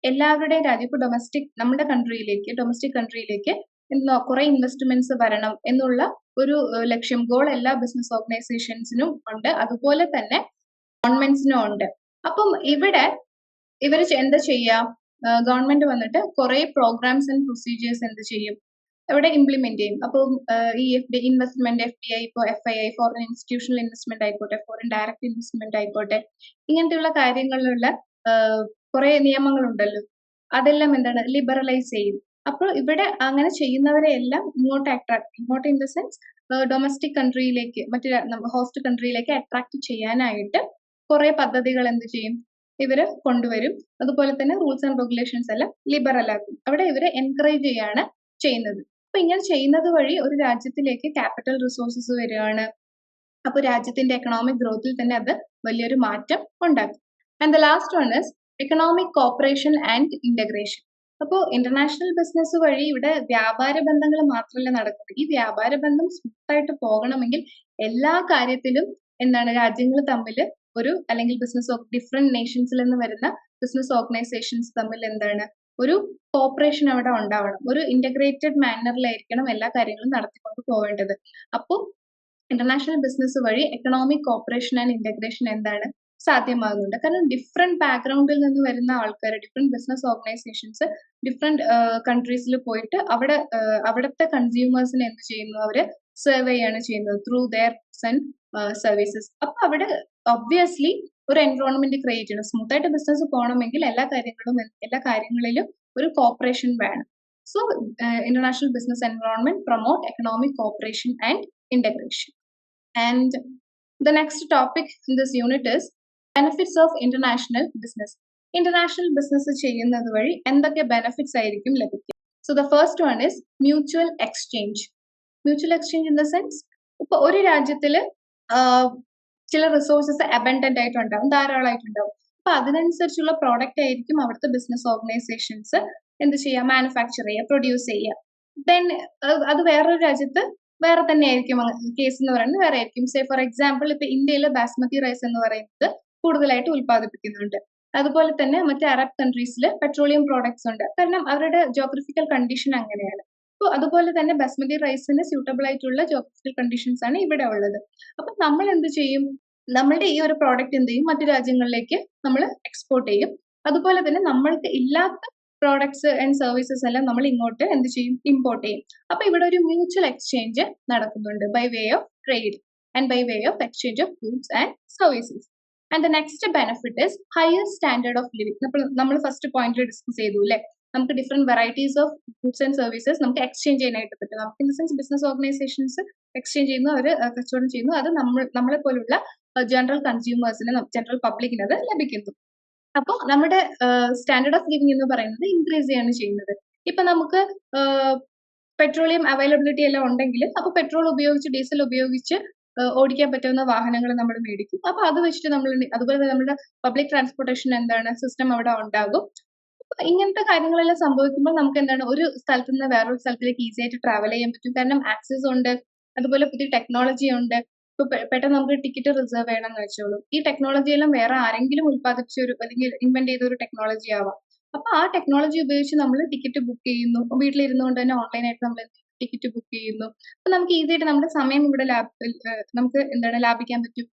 എല്ലാവരുടെയും രാജ്യം ഇപ്പൊ നമ്മുടെ ഡൊമസ്റ്റിക് കൺട്രിയിലേക്ക് കുറെ ഇൻവെസ്റ്റ്മെന്റ്സ് വരണം എന്നുള്ള ഒരു ലക്ഷ്യം ഗോൾ എല്ലാ ബിസിനസ് ഓർഗനൈസേഷൻസിനും ഉണ്ട്, അതുപോലെ തന്നെ ഗവൺമെന്റ്സിനും ഉണ്ട്. അപ്പം ഇവർ എന്താ ചെയ്യാ, ഗവൺമെന്റ് വന്നിട്ട് കുറെ പ്രോഗ്രാംസ് ആൻഡ് പ്രൊസീജിയേഴ്സ് എന്ത് ചെയ്യും ഇവിടെ ഇംപ്ലിമെന്റ് ചെയ്യും. അപ്പം ഈ ഇൻവെസ്റ്റ്മെന്റ് FDI, ഇപ്പോൾ FII ഫോറിൻ ഇൻസ്റ്റിറ്റ്യൂഷണൽ ഇൻവെസ്റ്റ്മെന്റ് ആയിക്കോട്ടെ, ഫോറിൻ ഡയറക്റ്റ് ഇൻവെസ്റ്റ്മെന്റ് ആയിക്കോട്ടെ, ഇങ്ങനത്തെയുള്ള കാര്യങ്ങളിലുള്ള കുറെ നിയമങ്ങളുണ്ടല്ലോ, അതെല്ലാം എന്താണ് ലിബറലൈസ് ചെയ്യും. അപ്പോൾ ഇവിടെ അങ്ങനെ ചെയ്യുന്നവരെ എല്ലാം ഇങ്ങോട്ട് ഇൻ ദ സെൻസ് ഡൊമസ്റ്റിക് കൺട്രിയിലേക്ക് ഹോസ്റ്റ് കൺട്രിയിലേക്ക് അട്രാക്ട് ചെയ്യാനായിട്ട് കുറെ പദ്ധതികൾ എന്ത് ചെയ്യും ഇവര് കൊണ്ടുവരും. അതുപോലെ തന്നെ റൂൾസ് ആൻഡ് റെഗുലേഷൻസ് എല്ലാം ലിബറൽ ആക്കും. അവിടെ ഇവരെ എൻകറേജ് ചെയ്യാണ് ചെയ്യുന്നത്. അപ്പൊ ഇങ്ങനെ ചെയ്യുന്നത് വഴി ഒരു രാജ്യത്തിലേക്ക് ക്യാപിറ്റൽ റിസോഴ്സസ് വരികയാണ്. അപ്പൊ രാജ്യത്തിന്റെ എക്കണോമിക് ഗ്രോത്തിൽ തന്നെ അത് വലിയൊരു മാറ്റം ഉണ്ടാക്കും. And the last one is economic cooperation and integration. അപ്പോൾ ഇന്റർനാഷണൽ ബിസിനസ് വഴി ഇവിടെ വ്യാപാര ബന്ധങ്ങൾ മാത്രമല്ല നടക്കുന്നത്. ഈ വ്യാപാര ബന്ധം സ്മൂത്തായിട്ട് പോകണമെങ്കിൽ എല്ലാ കാര്യത്തിലും എന്താണ് രാജ്യങ്ങൾ തമ്മിൽ അല്ലെങ്കിൽ ഡിഫറെന്റ് നേഷൻസിൽ നിന്ന് വരുന്ന ബിസിനസ് ഓർഗനൈസേഷൻസ് തമ്മിൽ എന്താണ് ഒരു കോപ്പറേഷൻ അവിടെ ഉണ്ടാവണം. ഒരു ഇന്റഗ്രേറ്റഡ് മാനറിലായിരിക്കണം എല്ലാ കാര്യങ്ങളും നടത്തിക്കൊണ്ട് പോവേണ്ടത്. അപ്പോൾ ഇന്റർനാഷണൽ ബിസിനസ് വഴി എക്കണോമിക് കോപ്പറേഷൻ ആൻഡ് ഇന്റഗ്രേഷൻ എന്താണ് സാധ്യമാകുന്നുണ്ട്. കാരണം ഡിഫറെന്റ് ബാക്ക്ഗ്രൗണ്ടിൽ നിന്ന് വരുന്ന ആൾക്കാർ, ഡിഫറെന്റ് ബിസിനസ് ഓർഗനൈസേഷൻസ് ഡിഫറെന്റ് കൺട്രീസിൽ പോയിട്ട് അവിടുത്തെ കൺസ്യൂമേഴ്സിനെ എന്ത് ചെയ്യുന്നു, അവര് സെർവ് ചെയ്യാണ് ചെയ്യുന്നത് ത്രൂ ദെയർ സർവീസസ്. അപ്പൊ അവിടെ ഒബ്വിയസ്ലി ഒരു എൻവറോൺമെന്റ് ക്രിയേറ്റ് ചെയ്യണം. സ്മൂത്ത് ആയിട്ട് ബിസിനസ് പോകണമെങ്കിൽ എല്ലാ കാര്യങ്ങളിലും ഒരു കോപ്പറേഷൻ വേണം. So international business environment promote economic cooperation and integration. And the next topic in this unit is benefits of international business. International business ചെയ്യുന്നത് വഴി എന്തൊക്കെ benefits ആയിരിക്കും ലഭിക്കുക? So the first one is mutual exchange. Mutual exchange in the sense, ഇപ്പൊ ഒരു രാജ്യത്തില് ചില resources abundant ആയിട്ടുണ്ടാവും, ധാരാളമായിട്ടുണ്ടാവും. അപ്പൊ അതിനനുസരിച്ചുള്ള പ്രോഡക്റ്റ് ആയിരിക്കും അവിടുത്തെ ബിസിനസ് ഓർഗനൈസേഷൻസ് എന്ത് ചെയ്യുക, മാനുഫാക്ചർ ചെയ്യുക, പ്രൊഡ്യൂസ് ചെയ്യുക. ദെൻ അത് വേറൊരു രാജ്യത്ത് വേറെ തന്നെ ആയിരിക്കും. കേസ് എന്ന് പറയുന്നത് വേറെ ആയിരിക്കും. സേ ഫോർ എക്സാമ്പിൾ ഇപ്പൊ ഇന്ത്യയിലെ ബാസ്മതി റൈസ് എന്ന് പറയുന്നത് കൂടുതലായിട്ട് ഉൽപ്പാദിപ്പിക്കുന്നുണ്ട്. അതുപോലെ തന്നെ മറ്റ് അറബ് കൺട്രീസിൽ പെട്രോളിയം പ്രോഡക്ട്സ് ഉണ്ട്, കാരണം അവരുടെ ജോഗ്രഫിക്കൽ കണ്ടീഷൻ അങ്ങനെയാണ്. അപ്പോൾ അതുപോലെ തന്നെ ബാസ്മതി റൈസിന് സ്യൂട്ടബിൾ ആയിട്ടുള്ള ജോഗ്രഫിക്കൽ കണ്ടീഷൻസ് ആണ് ഇവിടെ ഉള്ളത്. അപ്പൊ നമ്മൾ എന്ത് ചെയ്യും, നമ്മളുടെ ഈ ഒരു പ്രോഡക്റ്റ് എന്ത് ചെയ്യും, മറ്റു രാജ്യങ്ങളിലേക്ക് നമ്മൾ എക്സ്പോർട്ട് ചെയ്യും. അതുപോലെ തന്നെ നമ്മൾക്ക് ഇല്ലാത്ത പ്രോഡക്ട്സ് ആൻഡ് സർവീസസ് എല്ലാം നമ്മൾ ഇങ്ങോട്ട് എന്ത് ചെയ്യും, ഇമ്പോർട്ട് ചെയ്യും. അപ്പൊ ഇവിടെ ഒരു മ്യൂച്വൽ എക്സ്ചേഞ്ച് നടക്കുന്നുണ്ട് by way of trade. and by way of exchange of goods and services. And the next benefit is higher standard of living. നമ്മൾ ഫസ്റ്റ് പോയിന്റിൽ ഡിസ്കസ് ചെയ്തു അല്ലേ, നമുക്ക് different varieties of goods and services നമുക്ക് exchange ചെയ്യാനായിട്ട് പറ്റും. നമുക്ക് in the sense business organisations exchange ചെയ്യുന്നു, അവർ കച്ചവടം ചെയ്യുന്നു, അത് നമ്മളെ പോലുള്ള ജനറൽ കൺസ്യൂമേഴ്സിന്, ജനറൽ പബ്ലിക്കിന് അത് ലഭിക്കുന്നു. അപ്പോൾ നമ്മുടെ സ്റ്റാൻഡേർഡ് ഓഫ് ലിവിംഗ് എന്ന് പറയുന്നത് ഇൻക്രീസ് ചെയ്യാണ് ചെയ്യുന്നത്. ഇപ്പൊ നമുക്ക് പെട്രോളിയം അവൈലബിലിറ്റി എല്ലാം ഉണ്ടെങ്കിൽ അപ്പോൾ പെട്രോൾ ഉപയോഗിച്ച് ഡീസൽ ഉപയോഗിച്ച് ഓടിക്കാൻ പറ്റുന്ന വാഹനങ്ങൾ നമ്മൾ മേടിക്കും. അപ്പൊ അത് വെച്ചിട്ട് നമ്മൾ, അതുപോലെ തന്നെ നമ്മുടെ പബ്ലിക് ട്രാൻസ്പോർട്ടേഷൻ എന്താണ് സിസ്റ്റം അവിടെ ഉണ്ടാകും. ഇങ്ങനത്തെ കാര്യങ്ങളെല്ലാം സംഭവിക്കുമ്പോൾ നമുക്ക് എന്താണ് ഒരു സ്ഥലത്ത് നിന്ന് വേറൊരു സ്ഥലത്തിലേക്ക് ഈസി ആയിട്ട് ട്രാവൽ ചെയ്യാൻ പറ്റും. കാരണം ആക്സസ് ഉണ്ട്, അതുപോലെ പുതിയ ടെക്നോളജി ഉണ്ട്. ഇപ്പൊ പെട്ടെന്ന് നമുക്ക് ടിക്കറ്റ് റിസർവ് ചെയ്യണമെന്ന് വെച്ചോളൂ, ഈ ടെക്നോളജി എല്ലാം വേറെ ആരെങ്കിലും ഉത്പാദിപ്പിച്ച ഒരു അല്ലെങ്കിൽ ഇൻവെന്റ് ചെയ്ത ഒരു ടെക്നോളജി ആവാം. അപ്പൊ ആ ടെക്നോളജി ഉപയോഗിച്ച് നമ്മൾ ടിക്കറ്റ് ബുക്ക് ചെയ്യുന്നു, വീട്ടിലിരുന്നുകൊണ്ട് തന്നെ ഓൺലൈനായിട്ട് നമ്മൾ ടിക്കറ്റ് ബുക്ക് ചെയ്യുന്നു. അപ്പൊ നമുക്ക് ഈസി ആയിട്ട് നമ്മുടെ സമയം ഇവിടെ നമുക്ക് എന്താണ് ലാഭിക്കാൻ പറ്റും.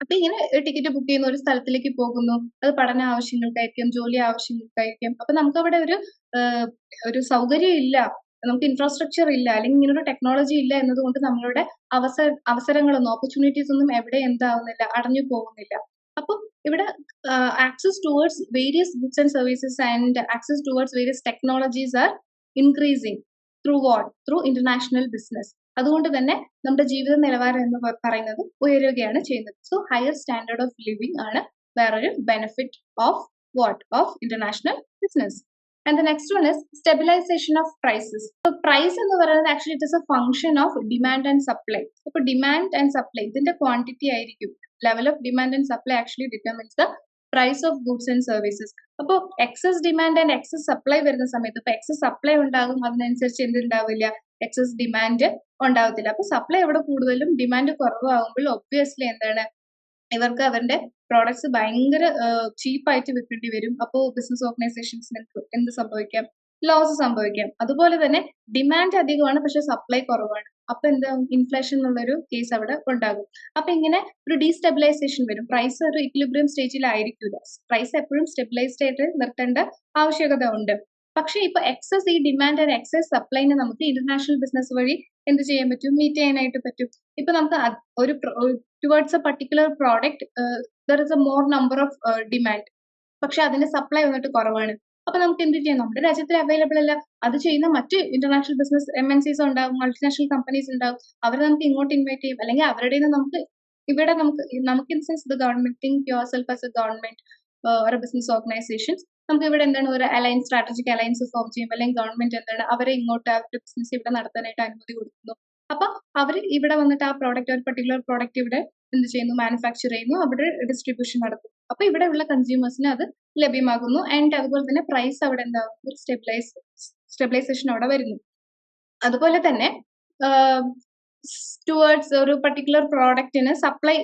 അപ്പൊ ഇങ്ങനെ ടിക്കറ്റ് ബുക്ക് ചെയ്യുന്ന ഒരു സ്ഥലത്തിലേക്ക് പോകുന്നു, അത് പഠന ആവശ്യങ്ങൾക്കായിരിക്കും, ജോലി ആവശ്യങ്ങൾക്കായിരിക്കും. അപ്പൊ നമുക്ക് അവിടെ ഒരു സൗകര്യം ഇല്ല, നമുക്ക് ഇൻഫ്രാസ്ട്രക്ചർ ഇല്ല, അല്ലെങ്കിൽ ഇങ്ങനെ ഒരു ടെക്നോളജി ഇല്ല എന്നതുകൊണ്ട് നമ്മളുടെ അവസരങ്ങളൊന്നും, ഓപ്പർച്യൂണിറ്റീസ് ഒന്നും എവിടെ എന്താവുന്നില്ല, അടഞ്ഞു പോകുന്നില്ല. അപ്പൊ ഇവിടെ access towards various goods and services and access towards various technologies are increasing through what, through international business. അതുകൊണ്ട് തന്നെ നമ്മുടെ ജീവിത നിലവാരം എന്ന് പറയുന്നത് ഉയരുകയാണ് ചെയ്യുന്നത്. So higher standard of living ആണ് വേറൊരു benefit of what, of international business. And the next one is stabilisation of prices. Price എന്ന് പറയുന്നത് actually it is a function of demand and supply. ഇപ്പൊ ഡിമാൻഡ് ആൻഡ് സപ്ലൈ ഇതിന്റെ quantity ആയിരിക്കും, level of demand and supply actually determines the price of goods and services. അപ്പോൾ excess demand and excess supply വരുന്ന സമയത്ത് ഇപ്പൊ excess supply ഉണ്ടാകും, അതിനനുസരിച്ച് എന്തുണ്ടാവില്ല, excess demand ഉണ്ടാവത്തില്ല. അപ്പൊ സപ്ലൈ എവിടെ കൂടുതലും ഡിമാൻഡ് കുറവാകുമ്പോൾ ഒബ്വിയസ്ലി എന്താണ്, ഇവർക്ക് അവരുടെ പ്രോഡക്ട്സ് ഭയങ്കര ചീപ്പായിട്ട് വിൽക്കേണ്ടി വരും. അപ്പോൾ ബിസിനസ് ഓർഗനൈസേഷൻസിന് എന്ത് സംഭവിക്കാം, ലോസ് സംഭവിക്കാം. അതുപോലെ തന്നെ ഡിമാൻഡ് അധികമാണ് പക്ഷെ സപ്ലൈ കുറവാണ്, അപ്പൊ എന്താ, ഇൻഫ്ലേഷൻ എന്നുള്ളൊരു കേസ് അവിടെ ഉണ്ടാകും. അപ്പൊ ഇങ്ങനെ ഒരു ഡീസ്റ്റെബിലൈസേഷൻ വരും. പ്രൈസ് ഒരു ഇക്വിലിബ്രിയം സ്റ്റേജിലായിരിക്കില്ല, പ്രൈസ് എപ്പോഴും സ്റ്റെബിലൈസ്ഡ് ആയിട്ട് നിർത്തേണ്ട ആവശ്യകത ഉണ്ട്. പക്ഷെ ഇപ്പൊ എക്സസ് ഈ ഡിമാൻഡ് ആൻഡ് എക്സസ് സപ്ലൈനെ നമുക്ക് ഇന്റർനാഷണൽ ബിസിനസ് വഴി എന്ത് ചെയ്യാൻ പറ്റും, മീറ്റ് ചെയ്യാനായിട്ട് പറ്റും. ഇപ്പൊ നമുക്ക് ഒരു towards A particular product there is A more number of demand, പക്ഷെ അതിന്റെ സപ്ലൈ വന്നിട്ട് കുറവാണ്. അപ്പൊ നമുക്ക് എന്ത് ചെയ്യാം, നമ്മുടെ രാജ്യത്തിൽ അവൈലബിൾ അല്ല, അത് ചെയ്യുന്ന മറ്റ് ഇന്റർനാഷണൽ ബിസിനസ് MNCs ഉണ്ടാവും, മൾട്ടിനാഷണൽ കമ്പനീസ് ഉണ്ടാവും, അവരെ നമുക്ക് ഇങ്ങോട്ട് ഇൻവൈറ്റ് ചെയ്യും. അല്ലെങ്കിൽ അവരുടെ നമുക്ക് ഇവിടെ നമുക്ക് in sense the government, think your self as A government or business organisations, നമുക്ക് ഇവിടെ എന്താണ് ഒരു അലയൻസ്, സ്ട്രാറ്റജിക് അലയൻസ് ഫോം ചെയ്യും. അല്ലെങ്കിൽ ഗവൺമെന്റ് എന്താണ് അവരെ ഇങ്ങോട്ട് അവരുടെ ബിസിനസ് ഇവിടെ നടത്താനായിട്ട് അനുമതി കൊടുക്കുന്നു. അപ്പൊ അവർ ഇവിടെ വന്നിട്ട് ആ പ്രോഡക്റ്റ്, ഒരു പർട്ടിക്കുലർ പ്രോഡക്റ്റ് ഇവിടെ എന്ത് ചെയ്യുന്നു, മാനുഫാക്ചർ ചെയ്യുന്നു, അവിടെ ഡിസ്ട്രിബ്യൂഷൻ നടത്തും. അപ്പൊ ഇവിടെ ഉള്ള കൺസ്യൂമേഴ്സിന് അത് ലഭ്യമാകുന്നു. ആൻഡ് അതുപോലെ തന്നെ പ്രൈസ് അവിടെ എന്താകും, ഒരു സ്റ്റെബിലൈസേഷൻ അവിടെ വരുന്നു. അതുപോലെ തന്നെ ടുവേർഡ്സ് ഒരു പർട്ടിക്കുലർ പ്രോഡക്റ്റിന് സപ്ലൈ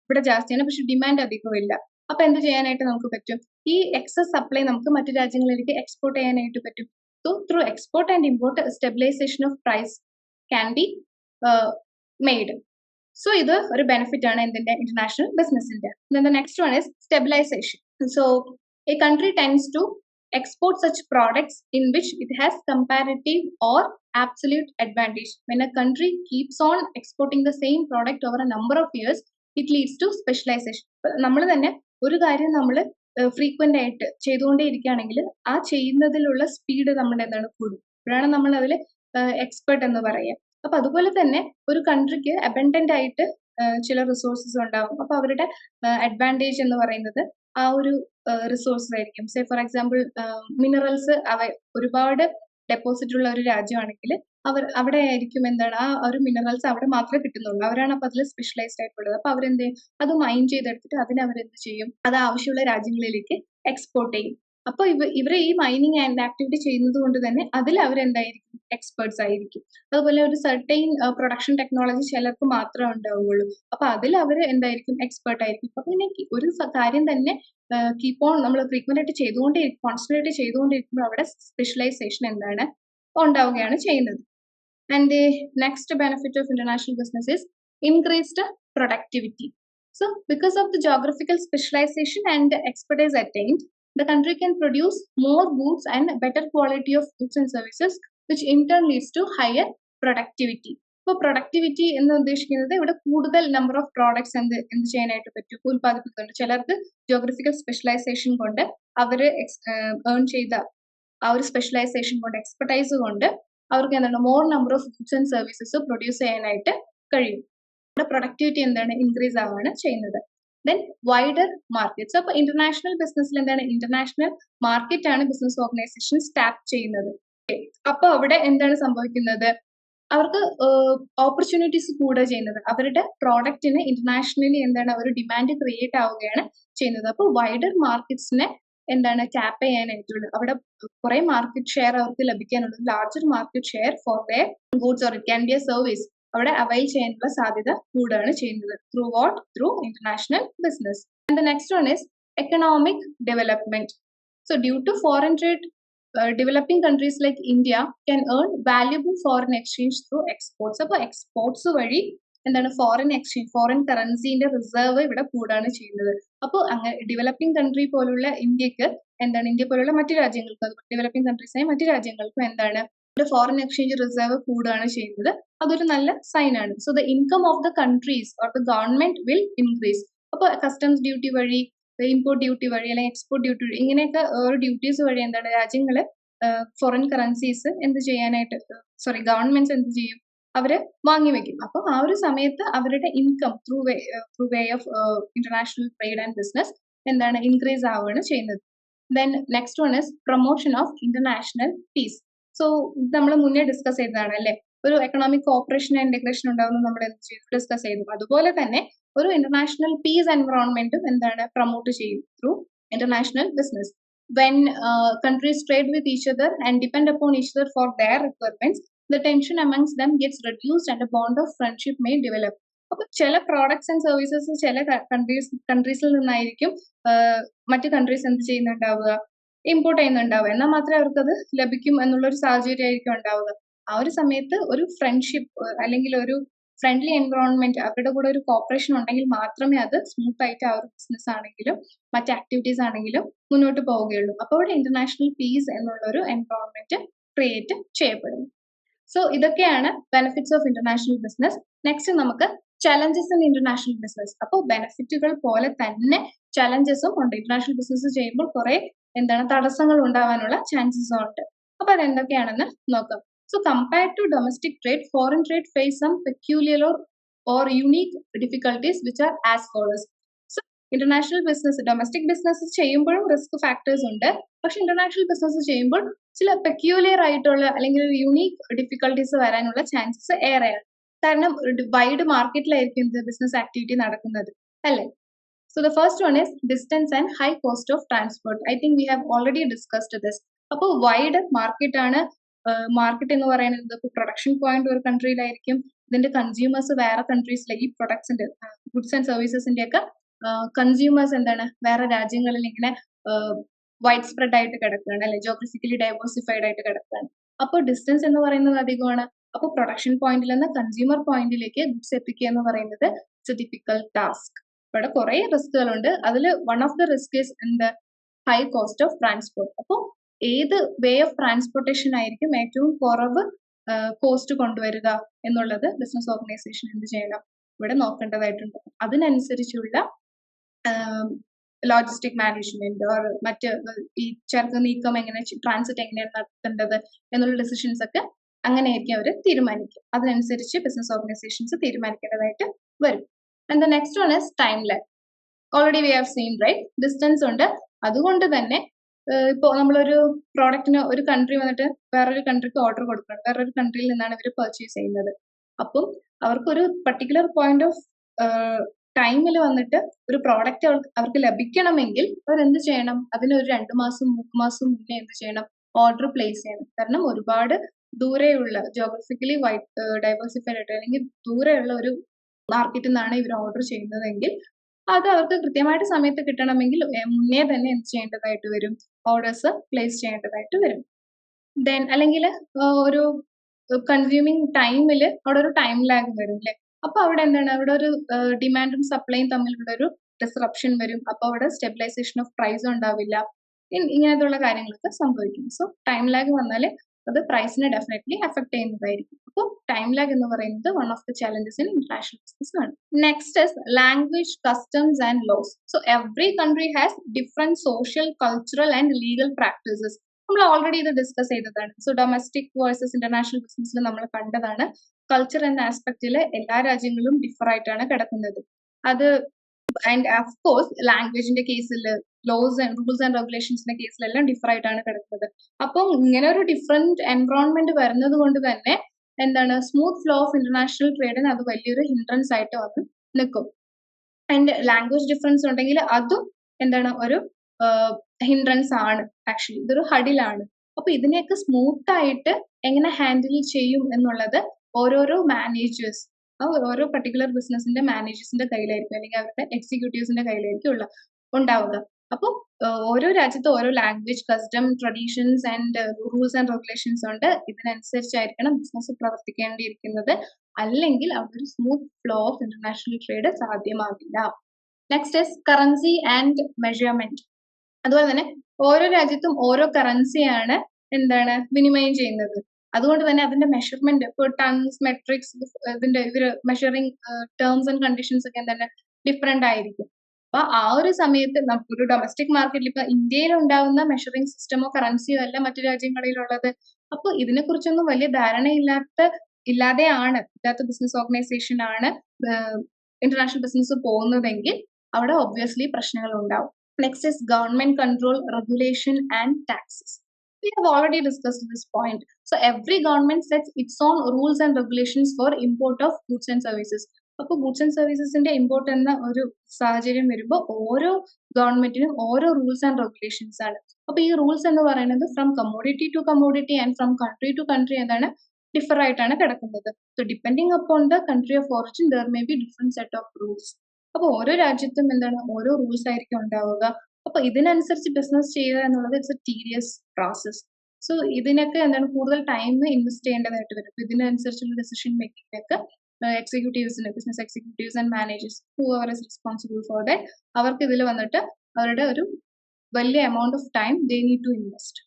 ഇവിടെ ജാസ്തിയാണ് പക്ഷെ ഡിമാൻഡ് അധികമില്ല. അപ്പൊ എന്ത് ചെയ്യാനായിട്ട് നമുക്ക് പറ്റും, ഈ എക്സസ് സപ്ലൈ നമുക്ക് മറ്റു രാജ്യങ്ങളിലേക്ക് എക്സ്പോർട്ട് ചെയ്യാനായിട്ട് പറ്റും. So through export and import stabilisation of price can be made. So ഇത് ഒരു ബെനിഫിറ്റ് ആണ് എന്തിന്റെ, ഇന്റർനാഷണൽ ബിസിനസിന്റെ. Next one is stabilisation. So a country tends to export such products in which it has comparative or absolute advantage. When a country keeps on exporting the same product over a number of years, it leads to specialization. നമ്മൾ തന്നെ ഒരു കാര്യം നമ്മൾ frequent ആയിട്ട് ചെയ്തുകൊണ്ടേ ഇരിക്കുകയാണെങ്കിൽ ആ ചെയ്യുന്നതിലുള്ള speed നമ്മുടെ എന്താണ് കൂടും, അപ്പോഴാണ് നമ്മൾ അതിൽ എക്സ്പെർട്ട് എന്ന് പറയുക. അപ്പൊ അതുപോലെ തന്നെ ഒരു കൺട്രിക്ക് അബൻഡന്റ് ആയിട്ട് ചില റിസോഴ്സസ് ഉണ്ടാവും. അപ്പൊ അവരുടെ അഡ്വാൻറ്റേജ് എന്ന് പറയുന്നത് ആ ഒരു റിസോഴ്സസ് ആയിരിക്കും. സേ ഫോർ എക്സാമ്പിൾ മിനറൽസ് ഒരുപാട് ഡെപ്പോസിറ്റ് ഉള്ള ഒരു രാജ്യമാണെങ്കിൽ അവിടെ ആയിരിക്കും എന്താണ് ആ ഒരു മിനറൽസ് അവിടെ മാത്രമേ കിട്ടുന്നുള്ളൂ, അവരാണ് അപ്പൊ അതിൽ സ്പെഷ്യലൈസ്ഡ് ആയിട്ടുള്ളത്. അപ്പൊ അവരെന്ത് ചെയ്യും, അത് മൈൻ ചെയ്തെടുത്തിട്ട് അതിനെ അവരെന്ത് ചെയ്യും, അത് ആവശ്യമുള്ള രാജ്യങ്ങളിലേക്ക് എക്സ്പോർട്ട് ചെയ്യും. അപ്പൊ ഇവരെ ഈ മൈനിങ് ആൻഡ് ആക്ടിവിറ്റി ചെയ്യുന്നത് കൊണ്ട് തന്നെ അതിൽ അവരെന്തായിരിക്കും, എക്സ്പേർട്സ് ആയിരിക്കും. അതുപോലെ ഒരു സർട്ടൈൻ പ്രൊഡക്ഷൻ ടെക്നോളജി ചിലർക്ക് മാത്രമേ ഉണ്ടാവുകയുള്ളൂ, അപ്പൊ അതിൽ അവർ എന്തായിരിക്കും, എക്സ്പേർട്ട് ആയിരിക്കും. അപ്പൊ ഇങ്ങനെ ഒരു കാര്യം തന്നെ കീപ്പ് ഓൺ നമ്മൾ ഫ്രീക്വന്റ് ആയിട്ട് ചെയ്തുകൊണ്ടേയിരിക്കും, കോൺസ്റ്റന്റ് ആയിട്ട് ചെയ്തുകൊണ്ടിരിക്കുമ്പോൾ അവിടെ സ്പെഷ്യലൈസേഷൻ എന്താണ് ഉണ്ടാവുകയാണ് ചെയ്യുന്നത്. And the next benefit of international business is increased productivity. So because of the geographical specialization and expertise attained, the country can produce more goods and better quality of goods and services, which in turn leads to higher productivity. ഇപ്പോൾ productivity എന്ന് ഉദ്ദേശിക്കുന്നത് ഇവിടെ കൂടുതൽ number of products എന്ത് ചെയ്യാനായിട്ട് പറ്റും, ഉൽപ്പാദിപ്പിക്കുന്നുണ്ട്. ചിലർക്ക് geographical specialisation കൊണ്ട് അവർ ഏൺ ചെയ്ത ആ ഒരു സ്പെഷ്യലൈസേഷൻ കൊണ്ട്, എക്സ്പെർട്ടൈസ് കൊണ്ട് അവർക്ക് എന്താണ് more number of goods and services produce ചെയ്യാനായിട്ട് കഴിയും. ഇവിടെ പ്രൊഡക്ടിവിറ്റി എന്താണ് ഇൻക്രീസ് ആവുകയാണ് ചെയ്യുന്നത്. Then wider markets. അപ്പോൾ ഇന്റർനാഷണൽ ബിസിനസ്സിൽ എന്താണ്, ഇന്റർനാഷണൽ മാർക്കറ്റ് ആണ് ബിസിനസ് ഓർഗനൈസേഷൻസ് ടാപ്പ് ചെയ്യുന്നത്. അപ്പൊ അവിടെ എന്താണ് സംഭവിക്കുന്നത്, അവർക്ക് ഓപ്പർച്യൂണിറ്റീസ് കൂടുക ചെയ്യുന്നത്, അവരുടെ പ്രോഡക്റ്റിന് ഇന്റർനാഷണലി എന്താണ് ഒരു ഡിമാൻഡ് ക്രിയേറ്റ് ആവുകയാണ് ചെയ്യുന്നത്. അപ്പോൾ വൈഡർ മാർക്കറ്റ്സിനെ എന്താണ് ടാപ്പ് ചെയ്യാനായിട്ടുള്ളത്, അവിടെ കുറെ മാർക്കറ്റ് ഷെയർ അവർക്ക് ലഭിക്കാനുള്ളത്, larger market share for their goods or it can be a service അവിടെ അവൈൽ ചെയ്യാനുള്ള സാധ്യത കൂടുകയാണ് ചെയ്യുന്നത്. Through what? Through international business. And the next one is economic development. So due to foreign trade, developing countries like India can earn valuable foreign exchange through exports. അപ്പോൾ exports വഴി എന്താണ് foreign exchange, foreign കറൻസിന്റെ reserve ഇവിടെ കൂടുകയാണ് ചെയ്യുന്നത്. അപ്പോൾ അങ്ങനെ developing country പോലുള്ള ഇന്ത്യക്ക് എന്താണ്, ഇന്ത്യ പോലുള്ള മറ്റു രാജ്യങ്ങൾക്ക്, ഡെവലപ്പിംഗ് കൺട്രീസായ മറ്റു രാജ്യങ്ങൾക്കും എന്താണ് ഫോറിൻ എക്സ്ചേഞ്ച് റിസർവ് കൂടുകയാണ് ചെയ്യുന്നത്. അതൊരു നല്ല സൈൻ ആണ്. So the income of the countries or the government will increase. അപ്പോൾ കസ്റ്റംസ് ഡ്യൂട്ടി വഴി, ഇമ്പോർട്ട് ഡ്യൂട്ടി വഴി അല്ലെങ്കിൽ എക്സ്പോർട്ട് ഡ്യൂട്ടി വഴി, ഇങ്ങനെയൊക്കെ ഓരോ ഡ്യൂട്ടീസ് വഴി എന്താണ് രാജ്യങ്ങള് ഫോറിൻ കറൻസീസ് എന്ത് ചെയ്യാനായിട്ട്, ഗവൺമെന്റ്സ് എന്ത് ചെയ്യും, അവര് വാങ്ങിവെക്കും. അപ്പൊ ആ ഒരു സമയത്ത് അവരുടെ income through way of international trade and business എന്താണ് ഇൻക്രീസ് ആവുകയാണ് ചെയ്യുന്നത്. Then next one is promotion of international peace. So നമ്മൾ മുന്നേ ഡിസ്കസ് ചെയ്തതാണ് അല്ലെ, ഒരു എക്കണോമിക് കോപ്പറേഷൻ ആൻഡ് ഇന്റഗ്രേഷൻ ഉണ്ടാവുന്നത് നമ്മൾ ഡിസ്കസ് ചെയ്തു. അതുപോലെ തന്നെ ഒരു ഇന്റർനാഷണൽ പീസ് എൻവറോൺമെന്റും എന്താണ് പ്രൊമോട്ട് ചെയ്യും through international business. When countries trade with each other and depend upon each other for their requirements, the tension amongst them gets reduced and a bond of friendship may develop. അപ്പോൾ ചില products and services ചില കൺട്രീസിൽ നിന്നായിരിക്കും മറ്റു countries എന്ത് ചെയ്യുന്നുണ്ടാവുക, import ചെയ്യുന്നുണ്ടാവുക. എന്നാൽ മാത്രമേ അവർക്കത് ലഭിക്കും എന്നുള്ളൊരു സാഹചര്യം ആയിരിക്കും ഉണ്ടാവുക. ആ ഒരു സമയത്ത് ഒരു ഫ്രണ്ട്ഷിപ്പ് അല്ലെങ്കിൽ ഒരു ഫ്രണ്ട്ലി എൻവറോൺമെന്റ്, അവരുടെ കൂടെ ഒരു കോപ്പറേഷൻ ഉണ്ടെങ്കിൽ മാത്രമേ അത് സ്മൂത്ത് ആയിട്ട് ആ ഒരു ബിസിനസ് ആണെങ്കിലും മറ്റ് ആക്ടിവിറ്റീസ് ആണെങ്കിലും മുന്നോട്ട് പോവുകയുള്ളൂ. അപ്പോൾ അവിടെ ഇന്റർനാഷണൽ പീസ് എന്നുള്ള ഒരു എൻവറോൺമെന്റ് ക്രിയേറ്റ് ചെയ്യപ്പെടുന്നു. സോ ഇതൊക്കെയാണ് benefits of international business. Next നമുക്ക് ചലഞ്ചസ് ഇൻ ഇന്റർനാഷണൽ ബിസിനസ്. അപ്പോൾ ബെനിഫിറ്റുകൾ പോലെ തന്നെ ചലഞ്ചസും ഉണ്ട്. ഇന്റർനാഷണൽ ബിസിനസ് ചെയ്യുമ്പോൾ കുറെ എന്താണ് തടസ്സങ്ങൾ ഉണ്ടാവാനുള്ള ചാൻസസും ഉണ്ട്. അപ്പൊ അതെന്തൊക്കെയാണെന്ന് നോക്കാം. So compared to domestic trade, foreign trade face some peculiar or unique difficulties which are as follows. So international business, domestic business ചെയ്യുമ്പോഴും റിസ്ക് ഫാക്ടേഴ്സ് ഉണ്ട്. പക്ഷെ ഇന്റർനാഷണൽ ബിസിനസ് ചെയ്യുമ്പോൾ ചില പെക്യൂലിയർ ആയിട്ടുള്ള അല്ലെങ്കിൽ യൂണീക് ഡിഫിക്കൽട്ടീസ് വരാനുള്ള ചാൻസസ് ഏറെയാണ്. കാരണം വൈഡ് മാർക്കറ്റിലായിരിക്കും ഇത് ബിസിനസ് ആക്ടിവിറ്റി നടക്കുന്നത് അല്ലേ. So the first one is distance and high cost of transport. I think we have already discussed this. അപ്പോൾ വൈഡ് മാർക്കറ്റ് ആണ്. മാർക്കറ്റ് എന്ന് പറയുന്നത് ഇപ്പോൾ പ്രൊഡക്ഷൻ പോയിന്റ് ഒരു കൺട്രിയിലായിരിക്കും, ഇതിന്റെ കൺസ്യൂമേഴ്സ് വേറെ കൺട്രീസിലേക്ക്, ഈ പ്രൊഡക്ട്സിന്റെ ഗുഡ്സ് ആൻഡ് സർവീസസിന്റെ ഒക്കെ കൺസ്യൂമേഴ്സ് എന്താണ് വേറെ രാജ്യങ്ങളിൽ ഇങ്ങനെ വൈഡ് സ്പ്രെഡ് ആയിട്ട് കിടക്കുകയാണ് അല്ലെ, ജോഗ്രഫിക്കലി ഡൈവേഴ്സിഫൈഡ് ആയിട്ട് കിടക്കുകയാണ്. അപ്പോൾ ഡിസ്റ്റൻസ് എന്ന് പറയുന്നത് അധികമാണ്. അപ്പോൾ പ്രൊഡക്ഷൻ പോയിന്റിൽ നിന്ന് കൺസ്യൂമർ പോയിന്റിലേക്ക് ഗുഡ്സ് എത്തിക്കുക എന്ന് പറയുന്നത് ഇറ്റ്സ് എ ഡിഫിക്കൽട്ട് ടാസ്ക്. ഇവിടെ കുറെ റിസ്കുകളുണ്ട്. അതിൽ one of the risk is എന്ത്, ഹൈ കോസ്റ്റ് ഓഫ് ട്രാൻസ്പോർട്ട്. അപ്പോൾ ഏത് വേ ഓഫ് ട്രാൻസ്പോർട്ടേഷൻ ആയിരിക്കും ഏറ്റവും കുറവ് കോസ്റ്റ് കൊണ്ടുവരിക എന്നുള്ളത് ബിസിനസ് ഓർഗനൈസേഷൻ എന്ത് ചെയ്യണം, ഇവിടെ നോക്കേണ്ടതായിട്ടുണ്ട്. അതിനനുസരിച്ചുള്ള ലോജിസ്റ്റിക് മാനേജ്മെന്റ് ഓർ മറ്റ് ഈ ചരക്ക് നീക്കം എങ്ങനെ, ട്രാൻസിറ്റ് എങ്ങനെയാണ് നടത്തേണ്ടത് എന്നുള്ള ഡിസിഷൻസ് ഒക്കെ അങ്ങനെയായിരിക്കും അവർ തീരുമാനിക്കുക. അതിനനുസരിച്ച് ബിസിനസ് ഓർഗനൈസേഷൻസ് തീരുമാനിക്കേണ്ടതായിട്ട് വരും. And the next one is time lag. Already we have seen right, distance ഉണ്ട്. അതുകൊണ്ട് തന്നെ ഇപ്പോൾ നമ്മളൊരു പ്രോഡക്റ്റിന് ഒരു കൺട്രി വന്നിട്ട് വേറൊരു കൺട്രിക്ക് ഓർഡർ കൊടുക്കണം, വേറൊരു കൺട്രിയിൽ നിന്നാണ് ഇവർ പർച്ചേസ് ചെയ്യുന്നത്. അപ്പം അവർക്കൊരു പർട്ടിക്കുലർ പോയിന്റ് ഓഫ് ടൈമിൽ വന്നിട്ട് ഒരു പ്രോഡക്റ്റ് അവർക്ക് ലഭിക്കണമെങ്കിൽ അവർ എന്ത് ചെയ്യണം, അതിനൊരു 2 മാസം 3 മാസം മുന്നേ എന്ത് ചെയ്യണം, ഓർഡർ പ്ലേസ് ചെയ്യണം. കാരണം ഒരുപാട് ദൂരെയുള്ള ജോഗ്രഫിക്കലി ഡൈവേഴ്സിഫൈഡ് ആയിട്ട് അല്ലെങ്കിൽ ദൂരെയുള്ള ഒരു മാർക്കറ്റിൽ നിന്നാണ് ഇവർ ഓർഡർ ചെയ്യുന്നതെങ്കിൽ അത് അവർക്ക് കൃത്യമായിട്ട് സമയത്ത് കിട്ടണമെങ്കിൽ മുന്നേ തന്നെ എന്ത് ചെയ്യേണ്ടതായിട്ട് വരും, ഓർഡേഴ്സ് പ്ലേസ് ചെയ്യേണ്ടതായിട്ട് വരും. ദെൻ അല്ലെങ്കിൽ ഒരു കൺസ്യൂമിങ് ടൈമിൽ അവിടെ ഒരു ടൈം ലാഗ് വരും അല്ലെ. അപ്പൊ അവിടെ എന്താണ്, അവിടെ ഒരു ഡിമാൻഡും സപ്ലൈയും തമ്മിലുള്ള ഒരു ഡിസ്റപ്ഷൻ വരും. അപ്പൊ അവിടെ സ്റ്റെബിലൈസേഷൻ ഓഫ് പ്രൈസ് ഉണ്ടാവില്ല. ഇങ്ങനത്തുള്ള കാര്യങ്ങളൊക്കെ സംഭവിക്കും. സോ ടൈം ലാഗ് വന്നാൽ അത് പ്രൈസിനെ ഡെഫിനറ്റ്ലി അഫക്ട് ചെയ്യുന്നതായിരിക്കും. അപ്പോൾ ടൈം ലാഗ് എന്ന് പറയുന്നത് one of the challenges in international business ആണ്. Next is language, customs and laws. So every country has different social, cultural and legal practices. നമ്മൾ ഓൾറെഡി ഇത് discuss ചെയ്തതാണ്. സോ ഡൊമസ്റ്റിക് വേഴ്സസ് ഇന്റർനാഷണൽ ബിസിനസ്സിൽ നമ്മൾ കണ്ടതാണ്. കൾച്ചർ എന്ന ആസ്പെക്റ്റിൽ എല്ലാ രാജ്യങ്ങളും ഡിഫർ ആയിട്ടാണ് കിടക്കുന്നത്. അത് ആൻഡ് ഓഫ് കോഴ്സ് ലാംഗ്വേജിന്റെ കേസിൽ ലോസ് ആൻഡ് റൂൾസ് ആൻഡ് റെഗുലേഷൻസിന്റെ കേസിലെല്ലാം ഡിഫർ ആയിട്ടാണ് കിടക്കുന്നത്. അപ്പം ഇങ്ങനെ ഒരു ഡിഫറെന്റ് എൻവറോൺമെന്റ് വരുന്നത് കൊണ്ട് തന്നെ എന്താണ് സ്മൂത്ത് ഫ്ലോ ഓഫ് ഇന്റർനാഷണൽ ട്രേഡിന് അത് വലിയൊരു ഹിൻഡ്രൻസ് ആയിട്ട് വന്ന് നിൽക്കും. ആൻഡ് ലാംഗ്വേജ് ഡിഫറൻസ് ഉണ്ടെങ്കിൽ അതും എന്താണ് ഒരു ഹിൻഡ്രൻസ് ആണ്. ആക്ച്വലി ഇതൊരു ഹഡിലാണ്. അപ്പൊ ഇതിനെയൊക്കെ സ്മൂത്ത് ആയിട്ട് എങ്ങനെ ഹാൻഡിൽ ചെയ്യും എന്നുള്ളത് ഓരോരോ മാനേജേഴ്സ്, ഓരോ പർട്ടിക്കുലർ ബിസിനസിന്റെ മാനേജേഴ്സിന്റെ കയ്യിലായിരിക്കും, അല്ലെങ്കിൽ അവരുടെ എക്സിക്യൂട്ടീവ്സിന്റെ കയ്യിലായിരിക്കും ഉണ്ടാവുക. അപ്പോൾ ഓരോ രാജ്യത്ത് ഓരോ language, custom, traditions and rules and regulations ഉണ്ട്. ഇതിനനുസരിച്ചായിരിക്കണം ബിസിനസ് പ്രവർത്തിക്കേണ്ടിയിരിക്കുന്നത്. അല്ലെങ്കിൽ അവിടെ ഒരു smooth flow of international trade സാധ്യമാകില്ല. Next is currency and measurement. അതുപോലെ തന്നെ ഓരോ രാജ്യത്തും ഓരോ കറൻസിയാണ് എന്താണ് വിനിമയം ചെയ്യുന്നത്. അതുകൊണ്ട് തന്നെ അതിന്റെ മെഷർമെന്റ് ഇപ്പോൾ ടൺസ്, മെട്രിക്സ്, ഇതിന്റെ ഇവര് മെഷറിംഗ് ടേംസ് ആൻഡ് കണ്ടീഷൻസ് ഒക്കെ എന്താണ് ഡിഫറെന്റ് ആയിരിക്കും. അപ്പൊ ആ ഒരു സമയത്ത് നമുക്കൊരു ഡൊമസ്റ്റിക് മാർക്കറ്റിൽ ഇപ്പൊ ഇന്ത്യയിൽ ഉണ്ടാവുന്ന മെഷറിംഗ് സിസ്റ്റമോ കറൻസിയോ അല്ല മറ്റു രാജ്യങ്ങളിലുള്ളത്. അപ്പൊ ഇതിനെ കുറിച്ചൊന്നും വലിയ ഇല്ലാത്ത ബിസിനസ് ഓർഗനൈസേഷൻ ആണ് ഇന്റർനാഷണൽ ബിസിനസ് പോകുന്നതെങ്കിൽ അവിടെ ഒബ്വിയസ്ലി പ്രശ്നങ്ങൾ ഉണ്ടാവും. Next is government control, regulation and taxes. We have already discussed this point. So every government sets its own rules and regulations for import of goods and services. അപ്പോൾ goods and സർവീസസിന്റെ import എന്ന ഒരു സാഹചര്യം വരുമ്പോൾ ഓരോ ഗവൺമെന്റിനും ഓരോ rules and regulations ആണ്. അപ്പൊ ഈ റൂൾസ് എന്ന് പറയുന്നത് from commodity to commodity and from country to country എന്താണ് ഡിഫർ ആയിട്ടാണ് കിടക്കുന്നത്. So depending upon the country of origin there may be different set of rules. അപ്പൊ ഓരോ രാജ്യത്തും എന്താണ് ഓരോ റൂൾസ് ആയിരിക്കും ഉണ്ടാവുക. അപ്പൊ ഇതിനനുസരിച്ച് ബിസിനസ് ചെയ്യുക എന്നുള്ളത് it's a tedious process. So ഇതിനൊക്കെ എന്താണ് കൂടുതൽ ടൈം ഇൻവെസ്റ്റ് ചെയ്യേണ്ടതായിട്ട് വരും. ഇതിനനുസരിച്ചുള്ള ഡിസിഷൻ മേക്കിംഗ് എക്സിക്യൂട്ടീവ്സിന്, business executives and managers whoever is responsible for that, അവർക്ക് ഇതിൽ വന്നിട്ട് അവരുടെ ഒരു വലിയ amount of time they need to invest.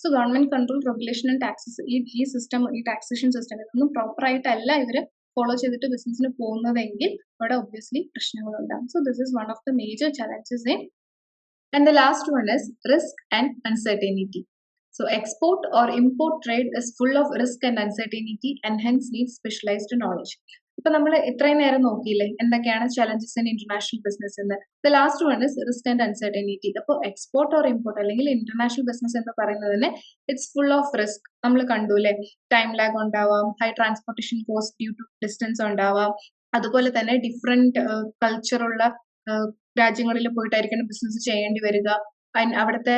So government control, regulation and taxes, ഈ സിസ്റ്റം, ഈ ടാക്സേഷൻ സിസ്റ്റം ഇതൊന്നും പ്രോപ്പർ ആയിട്ടല്ല ഇവര് ഫോളോ ചെയ്തിട്ട് ബിസിനസ്സിന് പോകുന്നതെങ്കിൽ അവിടെ ഒബ്വിയസ്ലി പ്രശ്നങ്ങൾ ഉണ്ടാകും. So this is one of the major challenges in. And the last one is risk and uncertainty. So export or import trade is full of risk and uncertainty and hence needs specialized knowledge. ഇപ്പൊ നമ്മൾ ഇത്രയും നേരം നോക്കിയില്ലേ എന്തൊക്കെയാണ് challenges in international business എന്ന്. The last one is risk and uncertainty. അപ്പോൾ export or import അല്ലെങ്കിൽ international business എന്ന് പറയുന്നതിന് ഇറ്റ്സ് ഫുൾ ഓഫ് റിസ്ക്. നമ്മൾ കണ്ടു അല്ലെ, ടൈം ലാഗ് ഉണ്ടാവാം, high transportation cost due to distance ഉണ്ടാവാം, അതുപോലെ തന്നെ ഡിഫറെന്റ് കൾച്ചറുള്ള രാജ്യങ്ങളിൽ പോയിട്ടായിരിക്കണം ബിസിനസ് ചെയ്യേണ്ടി വരിക. അവിടുത്തെ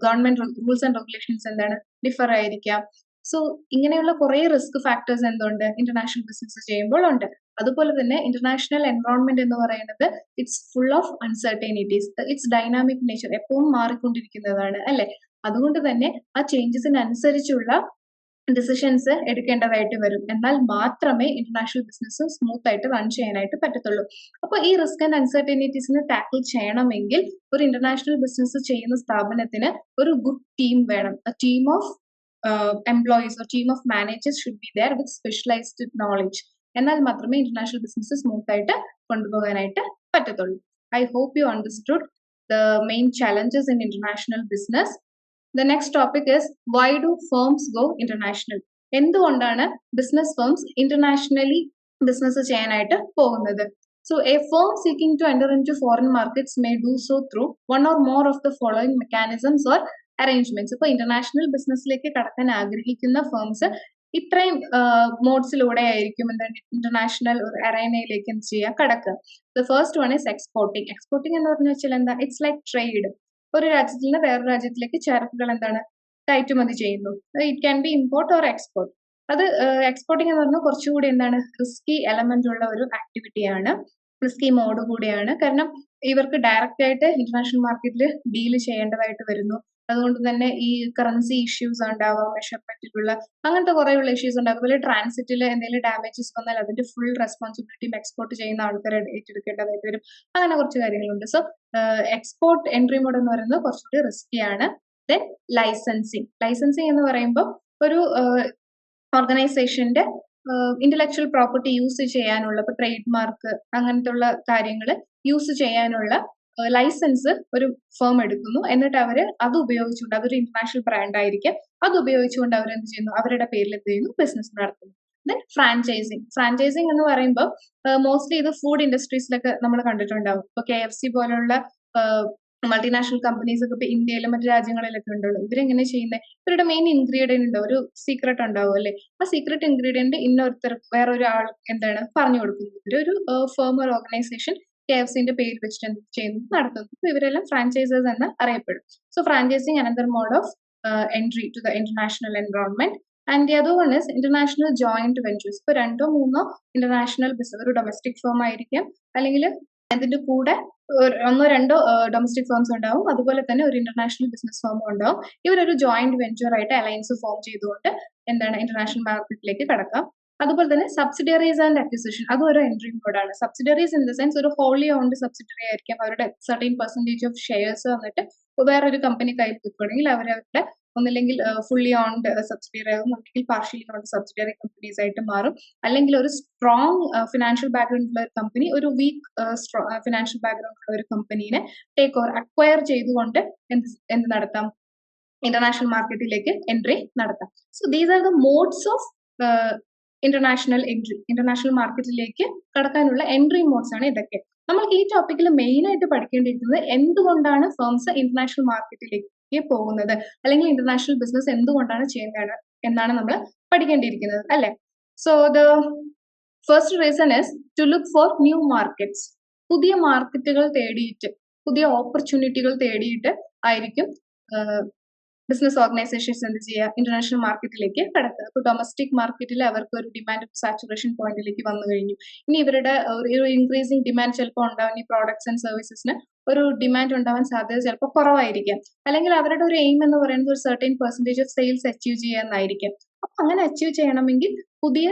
ഗവൺമെന്റ് റൂൾസ് ആൻഡ് റെഗുലേഷൻസ് എന്താണ് ഡിഫർ ആയിരിക്കാം. സോ ഇങ്ങനെയുള്ള കുറെ റിസ്ക് ഫാക്ടേഴ്സ് എന്തുണ്ട് ഇന്റർനാഷണൽ ബിസിനസ് ചെയ്യുമ്പോൾ ഉണ്ട്. അതുപോലെ തന്നെ ഇന്റർനാഷണൽ എൻവറോൺമെന്റ് എന്ന് പറയുന്നത് it's full of uncertainties. It's dynamic nature, എപ്പോഴും മാറിക്കൊണ്ടിരിക്കുന്നതാണ് അല്ലെ. അതുകൊണ്ട് തന്നെ ആ ചേഞ്ചസിനനുസരിച്ചുള്ള ഡിസിഷൻസ് എടുക്കേണ്ടതായിട്ട് വരും. എന്നാൽ മാത്രമേ ഇന്റർനാഷണൽ ബിസിനസ് സ്മൂത്ത് ആയിട്ട് റൺ ചെയ്യാനായിട്ട് പറ്റത്തുള്ളൂ. അപ്പൊ ഈ റിസ്ക് ആൻഡ് അൺസർട്ടനിറ്റീസിനെ ടാക്കിൾ ചെയ്യണമെങ്കിൽ ഒരു ഇന്റർനാഷണൽ ബിസിനസ് ചെയ്യുന്ന സ്ഥാപനത്തിന് ഒരു ഗുഡ് ടീം വേണം. A team of employees or team of managers should be there with specialised knowledge. എന്നാൽ മാത്രമേ ഇന്റർനാഷണൽ ബിസിനസ് സ്മൂത്ത് ആയിട്ട് കൊണ്ടുപോകാനായിട്ട് പറ്റത്തുള്ളൂ. I hope you understood the main challenges in international business. The next topic is why do firms go international? എന്തുകൊണ്ടാണ് business firms internationally business ചെയ്യാനായിട്ട് പോകുന്നത്? So a firm seeking to enter into foreign markets may do so through one or more of the following mechanisms or arrangements. ഇപ്പോൾ international ബിസിനസ്സിലേക്ക് കടക്കാൻ ആഗ്രഹിക്കുന്ന firms ഇത്രയും മോഡ്സിലൂടെ ആയിരിക്കും എന്താണ് ഇന്റർനാഷണൽ അറേനയിലേക്ക് എന്ത് ചെയ്യുക, കടക്കുക. The first one is exporting. Exporting എന്ന് പറഞ്ഞു വെച്ചാൽ എന്താ, ഇറ്റ്സ് ലൈക്ക് ട്രേഡ്. ഒരു രാജ്യത്തിൽ നിന്ന് വേറൊരു രാജ്യത്തിലേക്ക് ചരക്കുകൾ എന്താണ് കയറ്റുമതി ചെയ്യുന്നു. It can B import or export. അത് എക്സ്പോർട്ടിംഗ് എന്ന് പറഞ്ഞാൽ കുറച്ചുകൂടി എന്താണ് റിസ്കി എലമെന്റ് ഉള്ള ഒരു ആക്ടിവിറ്റിയാണ്, റിസ്കി മോഡ് കൂടിയാണ്. കാരണം ഇവർക്ക് ഡയറക്റ്റ് ആയിട്ട് ഇന്റർനാഷണൽ മാർക്കറ്റിൽ ഡീൽ ചെയ്യേണ്ടതായിട്ട് വരുന്നു. അതുകൊണ്ട് തന്നെ ഈ കറൻസി ഇഷ്യൂസ് ഉണ്ടാവാം, മെഷർമെന്റിലുള്ള അങ്ങനത്തെ കുറേയുള്ള ഇഷ്യൂസ് ഉണ്ട്. അതുപോലെ ട്രാൻസിറ്റിൽ എന്തെങ്കിലും ഡാമേജസ് വന്നാൽ അതിന്റെ ഫുൾ റെസ്പോൺസിബിലിറ്റിയും എക്സ്പോർട്ട് ചെയ്യുന്ന ആൾക്കാർ ഏറ്റെടുക്കേണ്ടതായിട്ട് വരും. അങ്ങനെ കുറച്ച് കാര്യങ്ങളുണ്ട്. സോ എക്സ്പോർട്ട് എൻട്രി മോഡ് എന്ന് പറയുന്നത് കുറച്ചുകൂടി റിസ്കി ആണ്. ദെൻ ലൈസൻസിങ് എന്ന് പറയുമ്പോൾ ഒരു ഓർഗനൈസേഷന്റെ ഇന്റലക്ച്വൽ പ്രോപ്പർട്ടി യൂസ് ചെയ്യാനുള്ള ഇപ്പൊ ട്രേഡ് മാർക്ക് അങ്ങനത്തെ ഉള്ള കാര്യങ്ങൾ യൂസ് ചെയ്യാനുള്ള ലൈസൻസ് ഒരു ഫേം എടുക്കുന്നു. എന്നിട്ട് അവര് അത് ഉപയോഗിച്ചുകൊണ്ട്, അതൊരു ഇന്റർനാഷണൽ ബ്രാൻഡ് ആയിരിക്കും, അത് ഉപയോഗിച്ചുകൊണ്ട് അവർ എന്ത് ചെയ്യുന്നു, അവരുടെ പേരിൽ എന്ത് ചെയ്യുന്നു, ബിസിനസ് നടത്തുന്നു. ദെൻ ഫ്രാഞ്ചൈസിങ് എന്ന് പറയുമ്പോൾ മോസ്റ്റ്ലി ഇത് ഫുഡ് ഇൻഡസ്ട്രീസിലൊക്കെ നമ്മൾ കണ്ടിട്ടുണ്ടാവും. ഇപ്പൊ KFC പോലുള്ള മൾട്ടിനാഷണൽ കമ്പനീസ് ഒക്കെ ഇപ്പൊ ഇന്ത്യയിലും മറ്റു രാജ്യങ്ങളിലൊക്കെ ഉണ്ടല്ലോ. ഇവരെങ്ങനെ ചെയ്യുന്നത്, ഇവരുടെ മെയിൻ ഇൻഗ്രീഡിയന്റ് ഉണ്ടാവും, ഒരു സീക്രട്ട് ഉണ്ടാവും അല്ലെ. ആ സീക്രട്ട് ഇൻഗ്രീഡിയന്റ് ഇന്നൊരുത്തർ വേറൊരാൾ എന്താണ് പറഞ്ഞു കൊടുക്കുന്നു. ഇവരൊരു ഫേം, ഒരു ഓർഗനൈസേഷൻ KFCന്റെ പേര് വെച്ചിട്ട് എന്ത് ചെയ്യുന്നു, നടത്തുന്നു. അപ്പൊ ഇവരെല്ലാം ഫ്രാഞ്ചൈസേഴ്സ് എന്ന് അറിയപ്പെടും. So franchising another mode of entry to the international environment. And the other one is international joint ventures. ഇപ്പൊ 2-3 ഇന്റർനാഷണൽ ബിസിനസ്, ഒരു ഡൊമസ്റ്റിക് ഫേം ആയിരിക്കാം, അല്ലെങ്കിൽ അതിന്റെ കൂടെ 1-2 ഡൊമസ്റ്റിക് ഫേംസ് ഉണ്ടാവും, അതുപോലെ തന്നെ ഒരു ഇന്റർനാഷണൽ ബിസിനസ് ഫേമും ഉണ്ടാവും. ഇവരൊരു ജോയിന്റ് വെഞ്ചർ ആയിട്ട് അലയൻസ് ഫോം ചെയ്തുകൊണ്ട് എന്താണ് ഇന്റർനാഷണൽ മാർക്കറ്റിലേക്ക് കടക്കാം. അതുപോലെ തന്നെ സബ്സിഡിയറീസ് ആൻഡ് അക്വിസിഷൻ, അതും ഒരു എൻട്രി മോഡാണ്. സബ്സിഡിയറീസ് ഇൻ ദ സെൻസ് ഒരു ഹോളി ഓൺഡ് സബ്സിഡിയറി ആയിരിക്കാം, അവരുടെ സർട്ടൻ പെർസെന്റേജ് ഓഫ് ഷെയർസ് വന്നിട്ട് വേറൊരു കമ്പനി കയ്യിൽ കിട്ടുകയാണെങ്കിൽ അവരവരുടെ ഒന്നില്ലെങ്കിൽ ഫുള്ളി ഓൺഡ് സബ്സിഡിയറി ആകും, അല്ലെങ്കിൽ പാർഷ്യലി ഓൺഡ് സബ്സിഡിയറി കമ്പനീസ് ആയിട്ട് മാറും. അല്ലെങ്കിൽ ഒരു സ്ട്രോങ് ഫിനാൻഷ്യൽ ബാക്ക്ഗ്രൗണ്ട് ഉള്ള ഒരു കമ്പനി ഒരു വീക്ക് ഫിനാൻഷ്യൽ ബാക്ക്ഗ്രൗണ്ട് ഉള്ള ഒരു കമ്പനീനെ ടേക്ക് ഓവർ, അക്വയർ ചെയ്തുകൊണ്ട് എന്ത് നടത്താം, ഇന്റർനാഷണൽ മാർക്കറ്റിലേക്ക് എൻട്രി നടത്താം. So these are the modes of international entry. International മാർക്കറ്റിലേക്ക് കടക്കാനുള്ള എൻട്രി മോഡ്സ് ആണ് ഇതൊക്കെ. നമ്മൾക്ക് ഈ ടോപ്പിക്കിൽ മെയിൻ ആയിട്ട് പഠിക്കേണ്ടിയിരിക്കുന്നത് എന്തുകൊണ്ടാണ് ഫേംസ് ഇന്റർനാഷണൽ മാർക്കറ്റിലേക്ക് പോകുന്നത്, അല്ലെങ്കിൽ ഇന്റർനാഷണൽ ബിസിനസ് എന്തുകൊണ്ടാണ് ചെയ്യുന്നത് എന്നാണ് നമ്മൾ പഠിക്കേണ്ടിയിരിക്കുന്നത് അല്ലെ. So the first reason is to look for new markets. പുതിയ മാർക്കറ്റുകൾ തേടിയിട്ട്, പുതിയ ഓപ്പർച്യൂണിറ്റികൾ തേടിയിട്ട് ആയിരിക്കും ബിസിനസ് ഓർഗനൈസേഷൻസ് എന്ത് ചെയ്യുക, ഇന്റർനാഷണൽ മാർക്കറ്റിലേക്ക് കടക്കുക. ഇപ്പോൾ ഡൊമസ്റ്റിക് മാർക്കറ്റിൽ അവർക്ക് ഒരു ഡിമാൻഡ് സാച്ചുറേഷൻ പോയിന്റിലേക്ക് വന്നു കഴിഞ്ഞു. ഇനി ഇവരുടെ ഒരു ഇൻക്രീസിങ് ഡിമാൻഡ് ചിലപ്പോൾ ഉണ്ടാവും. ഈ പ്രോഡക്ട്സ് ആൻഡ് സർവീസസിന് ഒരു ഡിമാൻഡ് ഉണ്ടാവാൻ സാധ്യത ചിലപ്പോൾ കുറവായിരിക്കാം. അല്ലെങ്കിൽ അവരുടെ ഒരു എയിം എന്ന് പറയുന്നത് ഒരു certain percentage of sales achieve ചെയ്യാന്നായിരിക്കും. അപ്പൊ അങ്ങനെ അച്ചീവ് ചെയ്യണമെങ്കിൽ പുതിയ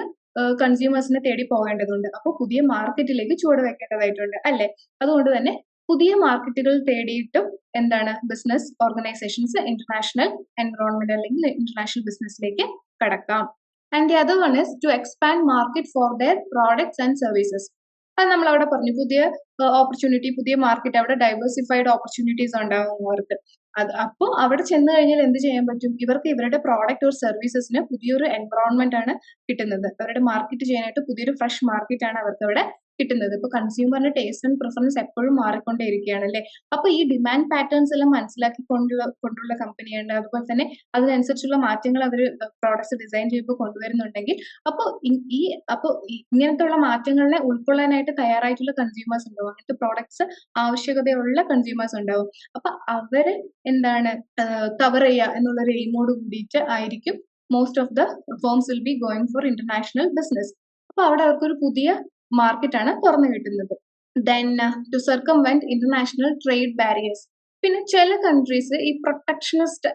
കൺസ്യൂമേഴ്സിനെ തേടി പോകേണ്ടതുണ്ട്. അപ്പോൾ പുതിയ മാർക്കറ്റിലേക്ക് ചുവട് വെക്കേണ്ടതായിട്ടുണ്ട് അല്ലെ. അതുകൊണ്ട് തന്നെ പുതിയ മാർക്കറ്റുകൾ തേടിയിട്ടും എന്താണ് ബിസിനസ് ഓർഗനൈസേഷൻസ് ഇന്റർനാഷണൽ എൻവയോൺമെന്റ് അല്ലെങ്കിൽ ഇന്റർനാഷണൽ ബിസിനസ്സിലേക്ക് കടക്കാം. And the other one is to expand market for their products and services. അത് നമ്മൾ അവിടെ പറഞ്ഞു, പുതിയ ഓപ്പർച്യൂണിറ്റി, പുതിയ മാർക്കറ്റ്, അവിടെ ഡൈവേഴ്സിഫൈഡ് ഓപ്പർച്യൂണിറ്റീസ് ഉണ്ടാവും അവർക്ക്. അപ്പോൾ അവിടെ ചെന്ന് കഴിഞ്ഞാൽ എന്ത് ചെയ്യാൻ പറ്റും, ഇവർക്ക് ഇവരുടെ പ്രോഡക്റ്റ് ഓർ സർവീസസിന് പുതിയൊരു എൻവയോൺമെന്റ് ആണ് കിട്ടുന്നത്. അവരുടെ മാർക്കറ്റ് ചെയ്യാനായിട്ട് പുതിയൊരു ഫ്രഷ് മാർക്കറ്റ് ആണ് അവർക്ക് അവിടെ കിട്ടുന്നത്. ഇപ്പൊ കൺസ്യൂമറിന്റെ ടേസ്റ്റ് ആൻഡ് പ്രിഫറൻസ് എപ്പോഴും മാറിക്കൊണ്ടേയിരിക്കുകയാണ് അല്ലെ. അപ്പൊ ഈ ഡിമാൻഡ് പാറ്റേൺസ് എല്ലാം മനസ്സിലാക്കിക്കൊണ്ടുള്ള കമ്പനിയുണ്ട്. അതുപോലെ തന്നെ അതിനനുസരിച്ചുള്ള മാറ്റങ്ങൾ അവർ പ്രോഡക്ട്സ് ഡിസൈൻ ചെയ്യുമ്പോൾ കൊണ്ടുവരുന്നുണ്ടെങ്കിൽ അപ്പോൾ ഇങ്ങനത്തെ ഉള്ള മാറ്റങ്ങളെ ഉൾക്കൊള്ളാനായിട്ട് തയ്യാറായിട്ടുള്ള കൺസ്യൂമേഴ്സ് ഉണ്ടാവും. അങ്ങനത്തെ പ്രോഡക്ട്സ് ആവശ്യകതയുള്ള കൺസ്യൂമേഴ്സ് ഉണ്ടാവും. അപ്പൊ അവര് എന്താണ് കവർ ചെയ്യുക എന്നുള്ളൊരു എയിമോട് കൂടിയിട്ട് ആയിരിക്കും most of the firms will be going for international business. അപ്പൊ അവിടെ അവർക്കൊരു പുതിയ മാർക്കറ്റ് ആണ് തുറന്നു കിട്ടുന്നത്. Then to circumvent international trade barriers. പിന്നെ ചില കൺട്രീസ് ഈ പ്രൊട്ടക്ഷനിസ്റ്റ്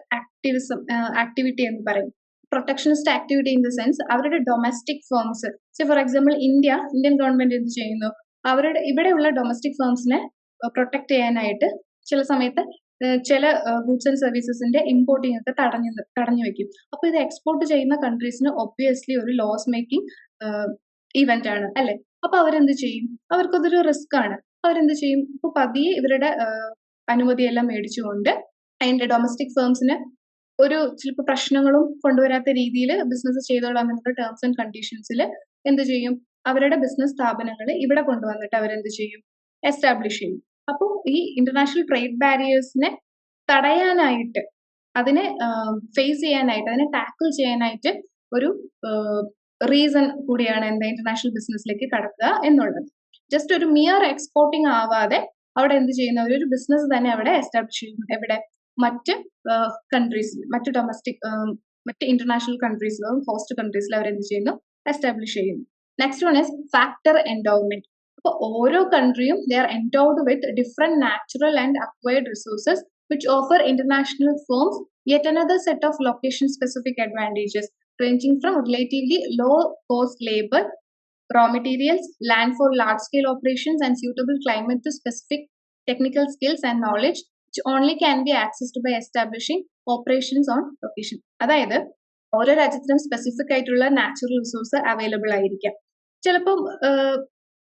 ആക്ടിവിറ്റി എന്ന് പറയും. Protectionist activity in the sense അവരുടെ domestic firms, for example Indian government എന്ത് ചെയ്യുന്നു, അവരുടെ ഇവിടെയുള്ള ഡൊമസ്റ്റിക് ഫേംസിനെ പ്രൊട്ടക്ട് ചെയ്യാനായിട്ട് ചില സമയത്ത് ചില ഗുഡ്സ് ആൻഡ് സർവീസസിന്റെ ഇമ്പോർട്ടിംഗ് ഒക്കെ തടഞ്ഞു വെക്കും. അപ്പൊ ഇത് എക്സ്പോർട്ട് ചെയ്യുന്ന കൺട്രീസിന് ഒബ്വിയസ്ലി ഒരു ലോസ് മേക്കിംഗ് ഇവന്റ് ആണ് അല്ലെ. അപ്പൊ അവരെന്ത് ചെയ്യും, അവർക്കതൊരു റിസ്ക് ആണ്. അവരെന്ത് ചെയ്യും, ഇപ്പൊ പതിയെ ഇവരുടെ അനുമതിയെല്ലാം മേടിച്ചുകൊണ്ട് അതിന്റെ ഡൊമസ്റ്റിക് ഫേംസിന് ഒരു ചിലപ്പോൾ പ്രശ്നങ്ങളും കൊണ്ടുവരാത്ത രീതിയിൽ ബിസിനസ് ചെയ്തോളാം എന്നുള്ള ടേംസ് ആൻഡ് കണ്ടീഷൻസിൽ എന്ത് ചെയ്യും, അവരുടെ ബിസിനസ് സ്ഥാപനങ്ങൾ ഇവിടെ കൊണ്ടുവന്നിട്ട് അവരെന്ത് ചെയ്യും, എസ്റ്റാബ്ലിഷ് ചെയ്യും. അപ്പോൾ ഈ ഇന്റർനാഷണൽ ട്രേഡ് ബാരിയേഴ്സിനെ തടയാനായിട്ട്, അതിനെ ഫേസ് ചെയ്യാനായിട്ട്, അതിനെ ടാക്കിൾ ചെയ്യാനായിട്ട് ഒരു റീസൺ കൂടിയാണ് എന്താ ഇന്റർനാഷണൽ ബിസിനസ്സിലേക്ക് കടക്കുക എന്നുള്ളത്. ജസ്റ്റ് ഒരു മിയർ എക്സ്പോർട്ടിങ് ആവാതെ അവിടെ എന്ത് ചെയ്യുന്ന ഒരു ബിസിനസ് തന്നെ അവിടെ എസ്റ്റാബ്ലിഷ് ചെയ്യുന്നു. എവിടെ, മറ്റ് കൺട്രീസിൽ, മറ്റ് ഇന്റർനാഷണൽ കൺട്രീസിലും ഹോസ്റ്റ് കൺട്രീസിലും അവരെന്ത് ചെയ്യുന്നു, എസ്റ്റാബ്ലിഷ് ചെയ്യുന്നു. Next one is factor endowment. അപ്പൊ ഓരോ കൺട്രിയും they are endowed with different natural and acquired resources which offer international firms yet another set of location specific advantages ranging from relatively low cost labor, raw materials, land for large scale operations and suitable climate to specific technical skills and knowledge which only can be accessed by establishing operations on location. അതായത് ഓരോ രാജ്യത്തിനും specific ആയിട്ടുള്ള natural resource available ആയിരിക്കാം. ചിലപ്പം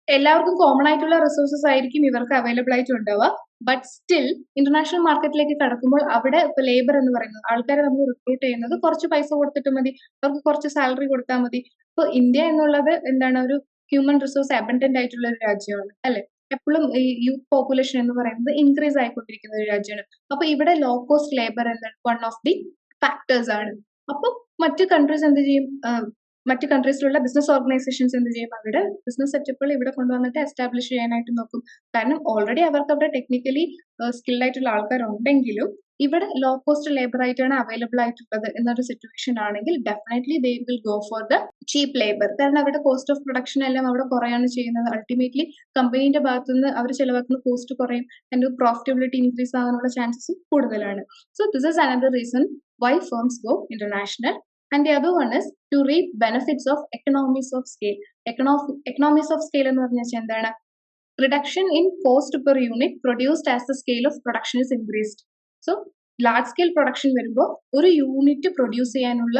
എല്ലാവർക്കും common ആയിട്ടുള്ള resources ആയിരിക്കും ഇവർക്ക് അവൈലബിൾ ആയിട്ട് ഉണ്ടാവുക. ബട്ട് സ്റ്റിൽ ഇന്റർനാഷണൽ മാർക്കറ്റിലേക്ക് കടക്കുമ്പോൾ അവിടെ ഇപ്പൊ ലേബർ എന്ന് പറയുന്നത് ആൾക്കാരെ നമ്മൾ റിക്രൂട്ട് ചെയ്യുന്നത് കുറച്ച് പൈസ കൊടുത്തിട്ട് മതി, അവർക്ക് കുറച്ച് സാലറി കൊടുത്താൽ മതി. ഇപ്പൊ ഇന്ത്യ എന്നുള്ളത് എന്താണ്, ഒരു ഹ്യൂമൻ റിസോഴ്സ് അബൻഡന്റ് ആയിട്ടുള്ള ഒരു രാജ്യമാണ് അല്ലെ. എപ്പോഴും ഈ യൂത്ത് പോപ്പുലേഷൻ എന്ന് പറയുന്നത് ഇൻക്രീസ് ആയിക്കൊണ്ടിരിക്കുന്ന ഒരു രാജ്യമാണ്. അപ്പൊ ഇവിടെ ലോ കോസ്റ്റ് ലേബർ എന്താണ് വൺ ഓഫ് ദി ഫാക്ടേഴ്സ് ആണ്. അപ്പൊ മറ്റു കൺട്രീസ് എന്ത് ചെയ്യും, മറ്റു കൺട്രീസിലുള്ള ബിസിനസ് ഓർഗനൈസേഷൻസ് എന്ത് ചെയ്യും, അവരുടെ ബിസിനസ് സെറ്റപ്പുകൾ ഇവിടെ കൊണ്ടുവന്നിട്ട് എസ്റ്റാബ്ലിഷ് ചെയ്യാനായിട്ട് നോക്കും. കാരണം ഓൾറെഡി അവർക്ക് അവിടെ ടെക്നിക്കലി സ്കിൽഡ് ആയിട്ടുള്ള ആൾക്കാരുണ്ടെങ്കിലും ഇവിടെ ലോ കോസ്റ്റ് ലേബർ ആയിട്ടാണ് അവൈലബിൾ ആയിട്ടുള്ളത് എന്നൊരു സിറ്റുവേഷൻ ആണെങ്കിൽ definitely they will go for the cheap labour. കാരണം അവരുടെ കോസ്റ്റ് ഓഫ് പ്രൊഡക്ഷൻ എല്ലാം അവിടെ കുറയാണ് ചെയ്യുന്നത്. അൾട്ടിമേറ്റ്ലി കമ്പനീന്റെ ഭാഗത്തുനിന്ന് അവർ ചെലവാക്കുന്ന കോസ്റ്റ് കുറയും, ആൻഡ് പ്രോഫിറ്റബിലിറ്റി ഇൻക്രീസ് ആകാനുള്ള ചാൻസസ് കൂടുതലാണ്. So this is another reason why firms go international. And the other one is to reap benefits of economies of scale. Economies of scale എന്ന് പറഞ്ഞാൽ എന്താണ്, reduction in cost per unit produced as the scale of production is increased. So large scale production വരുമ്പോൾ ഒരു unit produce ചെയ്യാനുള്ള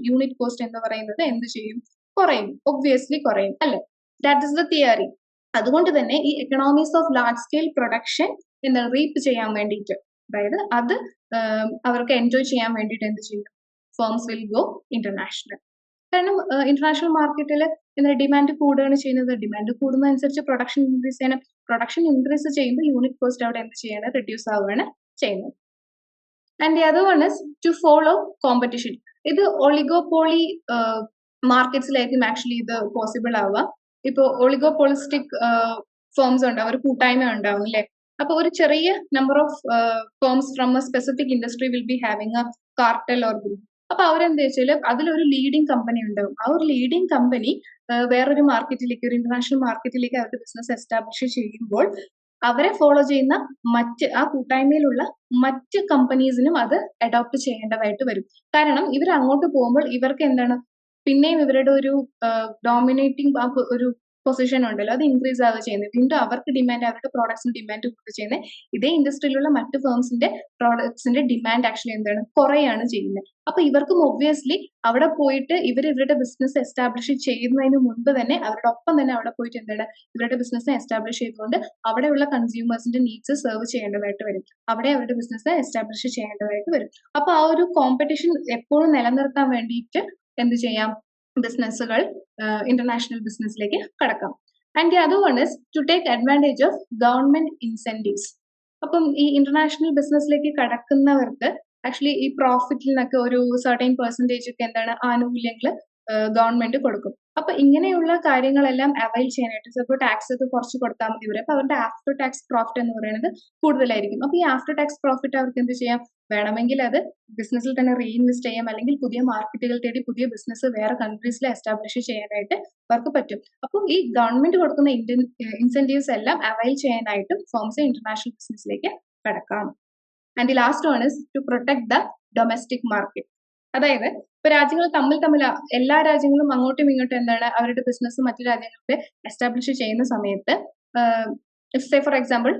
unit cost എന്ന് പറയുന്നത് എന്ത് ചെയ്യും, കുറയും, ഒബ്വിയസ്ലി കുറയും അല്ലെ. That is the theory. അതുകൊണ്ട് തന്നെ ഈ economies of large scale production എന്താണ് റീപ്പ് ചെയ്യാൻ വേണ്ടിയിട്ട്, അതായത് അത് അവർക്ക് എൻജോയ് ചെയ്യാൻ വേണ്ടിയിട്ട് എന്ത് ചെയ്യും, ഫേംസ് വിൽ ഗോ ഇന്റർനാഷണൽ. കാരണം ഇന്റർനാഷണൽ മാർക്കറ്റിൽ എന്താ ഡിമാൻഡ് കൂടുകയാണ് ചെയ്യുന്നത്. ഡിമാൻഡ് കൂടുന്നതനുസരിച്ച് പ്രൊഡക്ഷൻ ഇൻക്രീസ് ചെയ്യണം. പ്രൊഡക്ഷൻ ഇൻക്രീസ് ചെയ്യുമ്പോൾ യൂണിറ്റ് കോസ്റ്റ് അവിടെ എന്ത് ചെയ്യണം, റിഡ്യൂസ് ആവുകയാണ് ചെയ്യുന്നത്. And the other one is to follow competition. ഇത് ഒളിഗോപോളി മാർക്കറ്റ്സിലായിരിക്കും ആക്ച്വലി ഇത് പോസിബിൾ ആവുക. ഇപ്പോൾ ഒളിഗോപോളിസ്റ്റിക് ഫേംസ് ഉണ്ട്, അവർ കൂട്ടായ്മ ഉണ്ടാവും അല്ലെ. അപ്പൊ ഒരു ചെറിയ number of firms from A specific industry will be having A cartel or group. അപ്പൊ അവരെന്താ വെച്ചാൽ അതിലൊരു ലീഡിങ് കമ്പനി ഉണ്ടാവും. ആ ഒരു ലീഡിങ് കമ്പനി വേറൊരു മാർക്കറ്റിലേക്ക്, ഒരു ഇന്റർനാഷണൽ മാർക്കറ്റിലേക്ക് അവരുടെ ബിസിനസ് എസ്റ്റാബ്ലിഷ് ചെയ്യുമ്പോൾ അവരെ ഫോളോ ചെയ്യുന്ന ആ കൂട്ടായ്മയിലുള്ള മറ്റ് കമ്പനീസിനും അത് അഡോപ്റ്റ് ചെയ്യേണ്ടതായിട്ട് വരും. കാരണം ഇവർ അങ്ങോട്ട് പോകുമ്പോൾ ഇവർക്ക് എന്താണ്, പിന്നെയും ഇവരുടെ ഒരു ഡോമിനേറ്റിംഗ് ഒരു പൊസിഷൻ ഉണ്ടല്ലോ, അത് ഇൻക്രീസ് ആവുക ചെയ്യുന്നത്. വീണ്ടും അവർക്ക് ഡിമാൻഡ്, അവരുടെ പ്രോഡക്ട്സിന് ഡിമാൻഡ് കൂടുക ചെയ്യുന്നത്. ഇതേ ഇൻഡസ്ട്രിയിലുള്ള മറ്റ് ഫേംസിന്റെ പ്രോഡക്ട്സിന്റെ ഡിമാൻഡ് ആക്ച്വലി എന്താണ്, കുറയാണ് ചെയ്യുന്നത്. അപ്പൊ ഇവർക്കും ഒബ്വിയസ്ലി അവിടെ പോയിട്ട് ഇവരുടെ ബിസിനസ് എസ്റ്റാബ്ലിഷ് ചെയ്യുന്നതിന് മുൻപ് തന്നെ അവരുടെ ഒപ്പം തന്നെ അവിടെ പോയിട്ട് എന്താണ് ഇവരുടെ ബിസിനസ് എസ്റ്റാബ്ലിഷ് ചെയ്തുകൊണ്ട് അവിടെയുള്ള കൺസ്യൂമേഴ്സിന്റെ നീഡ്സ് സെർവ് ചെയ്യേണ്ടതായിട്ട് വരും. അവിടെ അവരുടെ ബിസിനസ് എസ്റ്റാബ്ലിഷ് ചെയ്യേണ്ടതായിട്ട് വരും. അപ്പൊ ആ ഒരു കോമ്പറ്റീഷൻ എപ്പോഴും നിലനിർത്താൻ വേണ്ടിയിട്ട് എന്ത് ചെയ്യാം, ബിസിനസ്സുകൾ ഇന്റർനാഷണൽ ബിസിനസ്സിലേക്ക് കടക്കാം. And the other one is to take advantage of government incentives. അപ്പം ഈ ഇന്റർനാഷണൽ ബിസിനസ്സിലേക്ക് കടക്കുന്നവർക്ക് ആക്ച്വലി ഈ പ്രോഫിറ്റിൽ നിന്നൊക്കെ ഒരു സർട്ടൈൻ പെർസെന്റേജ് ഒക്കെ എന്താണ് ആനുകൂല്യങ്ങൾ ഗവൺമെന്റ് കൊടുക്കും. അപ്പൊ ഇങ്ങനെയുള്ള കാര്യങ്ങളെല്ലാം അവൈൽ ചെയ്യാനായിട്ട് ചിലപ്പോൾ ടാക്സ് ഒക്കെ കുറച്ച് കൊടുത്താൽ മതി ഇവർ. അപ്പൊ അവരുടെ ആഫ്റ്റർ ടാക്സ് പ്രോഫിറ്റ് എന്ന് പറയുന്നത് കൂടുതലായിരിക്കും. അപ്പൊ ഈ ആഫ്റ്റർ ടാക്സ് പ്രോഫിറ്റ് അവർക്ക് എന്ത് ചെയ്യാം, വേണമെങ്കിൽ അത് ബിസിനസ്സിൽ തന്നെ റീഇൻവെസ്റ്റ് ചെയ്യാം, അല്ലെങ്കിൽ പുതിയ മാർക്കറ്റുകൾ തേടി പുതിയ ബിസിനസ് വേറെ കൺട്രീസിൽ എസ്റ്റാബ്ലിഷ് ചെയ്യാനായിട്ട് അവർക്ക് പറ്റും. അപ്പോൾ ഈ ഗവൺമെന്റ് കൊടുക്കുന്ന ഇൻസെന്റീവ്സ് എല്ലാം അവൈൽ ചെയ്യാനായിട്ടും ഫേംസ് ഇന്റർനാഷണൽ ബിസിനസ്സിലേക്ക് കടക്കാം. And the last one is to protect the domestic market. അതായത് ഇപ്പൊ രാജ്യങ്ങൾ തമ്മിൽ എല്ലാ രാജ്യങ്ങളും അങ്ങോട്ടും ഇങ്ങോട്ടും എന്താണ് അവരുടെ ബിസിനസ് മറ്റു രാജ്യങ്ങളിൽ എസ്റ്റാബ്ലിഷ് ചെയ്യുന്ന സമയത്ത്, സേ ഫോർ എക്സാമ്പിൾ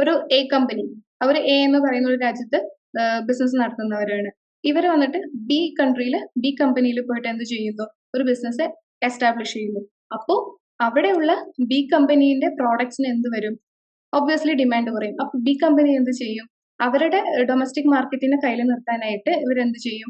ഒരു എ കമ്പനി, അവർ എ എന്ന് പറയുന്ന ഒരു രാജ്യത്ത് ബിസിനസ് നടത്തുന്നവരാണ്. ഇവർ വന്നിട്ട് ബി കൺട്രിയിൽ ബി കമ്പനിയിൽ പോയിട്ട് എന്ത് ചെയ്യുന്നു, ഒരു ബിസിനസ് എസ്റ്റാബ്ലിഷ് ചെയ്യുന്നു. അപ്പോൾ അവിടെയുള്ള ബി കമ്പനീന്റെ പ്രോഡക്ട്സിന് എന്ത് വരും, ഒബ്വിയസ്ലി ഡിമാൻഡ് കുറയും. അപ്പൊ ബി കമ്പനി എന്ത് ചെയ്യും, അവരുടെ ഡൊമസ്റ്റിക് മാർക്കറ്റിനെ കയ്യിൽ നിർത്താനായിട്ട് ഇവരെന്ത് ചെയ്യും,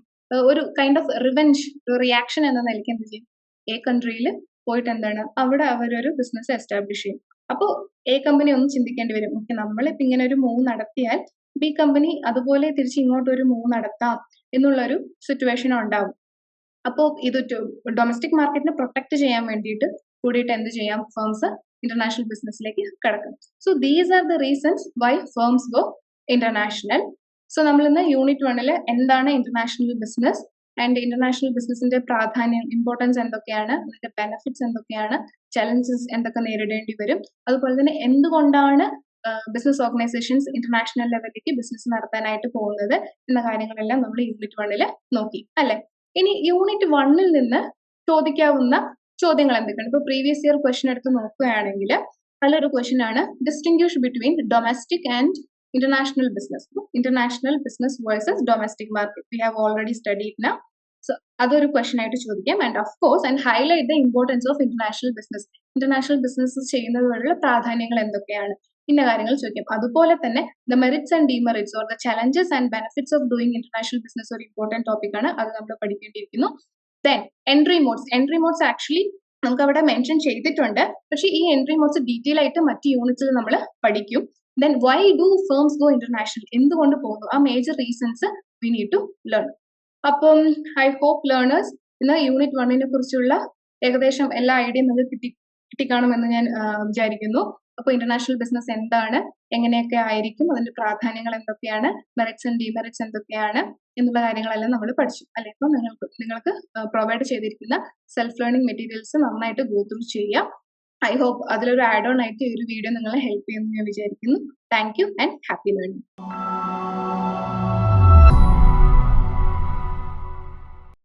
ഒരു കൈൻഡ് ഓഫ് റിവെഞ്ച് റിയാക്ഷൻ എന്ന നിലയ്ക്ക് എന്ത് ചെയ്യും, എ കൺട്രിയിൽ പോയിട്ട് എന്താണ് അവിടെ അവരൊരു ബിസിനസ് എസ്റ്റാബ്ലിഷ് ചെയ്യും. അപ്പോൾ എ കമ്പനി ഒന്ന് ചിന്തിക്കേണ്ടി വരും, ഓക്കെ നമ്മളിപ്പോ ഇങ്ങനെ ഒരു മൂവ് നടത്തിയാൽ ബി കമ്പനി അതുപോലെ തിരിച്ച് ഇങ്ങോട്ടൊരു മൂവ് നടത്താം എന്നുള്ളൊരു സിറ്റുവേഷൻ ഉണ്ടാവും. അപ്പോൾ ഇത് ഡൊമസ്റ്റിക് മാർക്കറ്റിനെ പ്രൊട്ടക്ട് ചെയ്യാൻ വേണ്ടിയിട്ട് കൂടിയിട്ട് എന്ത് ചെയ്യാം, ഫേംസ് ഇന്റർനാഷണൽ ബിസിനസ്സിലേക്ക് കടക്കും. So these are the reasons Y firms go international. So നമ്മൾ ഇന്ന് യൂണിറ്റ് 1 എന്താണ് ഇന്റർനാഷണൽ ബിസിനസ് ആൻഡ് ഇന്റർനാഷണൽ ബിസിനസിന്റെ പ്രാധാന്യം, ഇമ്പോർട്ടൻസ് എന്തൊക്കെയാണ്, അതിന്റെ ബെനിഫിറ്റ്സ് എന്തൊക്കെയാണ്, ചലഞ്ചസ് എന്തൊക്കെ നേരിടേണ്ടി വരും, അതുപോലെ തന്നെ എന്തുകൊണ്ടാണ് ബിസിനസ് ഓർഗനൈസേഷൻസ് ഇന്റർനാഷണൽ ലെവലിലേക്ക് ബിസിനസ് നടത്താനായിട്ട് പോകുന്നത് എന്ന കാര്യങ്ങളെല്ലാം നമ്മൾ യൂണിറ്റ് 1 നോക്കി അല്ലെ. ഇനി യൂണിറ്റ് 1 നിന്ന് ചോദിക്കാവുന്ന ചോദ്യങ്ങൾ എന്തൊക്കെയാണ്, ഇപ്പൊ പ്രീവിയസ് ഇയർ ക്വസ്റ്റ്യൻ എടുത്ത് നോക്കുകയാണെങ്കിൽ അതിലൊരു ക്വസ്റ്റ്യൻ ആണ് distinguish between domestic and international business versus domestic market. We have already studied now. So അതൊരു ക്വസ്റ്റൻ ആയിട്ട് ചോദിക്കാം. And of course and highlight the importance of international business. International business ചെയ്യുന്നത് വഴിയുള്ള പ്രാധാന്യങ്ങൾ എന്തൊക്കെയാണ്, ഇന്ന കാര്യങ്ങൾ ചോദിക്കാം. അതുപോലെ തന്നെ the merits and demerits or the challenges and benefits of doing international business ഒരു ഇമ്പോർട്ടന്റ് ടോപ്പിക് ആണ്, അത് നമ്മൾ പഠിക്കേണ്ടിയിരിക്കുന്നു. ദെൻ എൻട്രി മോഡ്സ് ആക്ച്വലി നമുക്ക് അവിടെ മെൻഷൻ ചെയ്തിട്ടുണ്ട്, പക്ഷെ ഈ എൻട്രി മോഡ്സ് ഡീറ്റെയിൽ ആയിട്ട് മറ്റ് യൂണിറ്റ്സിൽ നമ്മൾ പഠിക്കും. Then why do firms go international, എന്തുകൊണ്ട് പോകുന്നു, ആ major reasons we need to learn. അപ്പം ഐ ഹോപ്പ് ലേണേഴ്സ് ഇന്ന് യൂണിറ്റ് 1 കുറിച്ചുള്ള ഏകദേശം എല്ലാ ഐഡിയയും നിങ്ങൾക്ക് കിട്ടിക്കാണുമെന്ന് ഞാൻ വിചാരിക്കുന്നു. അപ്പോൾ ഇന്റർനാഷണൽ ബിസിനസ് എന്താണ്, എങ്ങനെയൊക്കെ ആയിരിക്കും, അതിന്റെ പ്രാധാന്യങ്ങൾ എന്തൊക്കെയാണ്, മെറിറ്റ്സ് ആൻഡ് ഡിമെറിറ്റ്സ് എന്തൊക്കെയാണ് എന്നുള്ള കാര്യങ്ങളെല്ലാം നമ്മൾ പഠിച്ചു അല്ലെ. അപ്പോൾ നിങ്ങൾക്ക് പ്രൊവൈഡ് ചെയ്തിരിക്കുന്ന സെൽഫ് ലേണിംഗ് മെറ്റീരിയൽസ് നന്നായിട്ട് ഗോ ത്രൂ ചെയ്യുക. ഐ ഹോപ്പ് അതിലൊരു ആഡ് ഓൺ ആയിട്ട് ഈ ഒരു വീഡിയോ നിങ്ങളെ ഹെൽപ്പ് ചെയ്യുമെന്ന് ഞാൻ വിചാരിക്കുന്നു. Thank you and happy learning.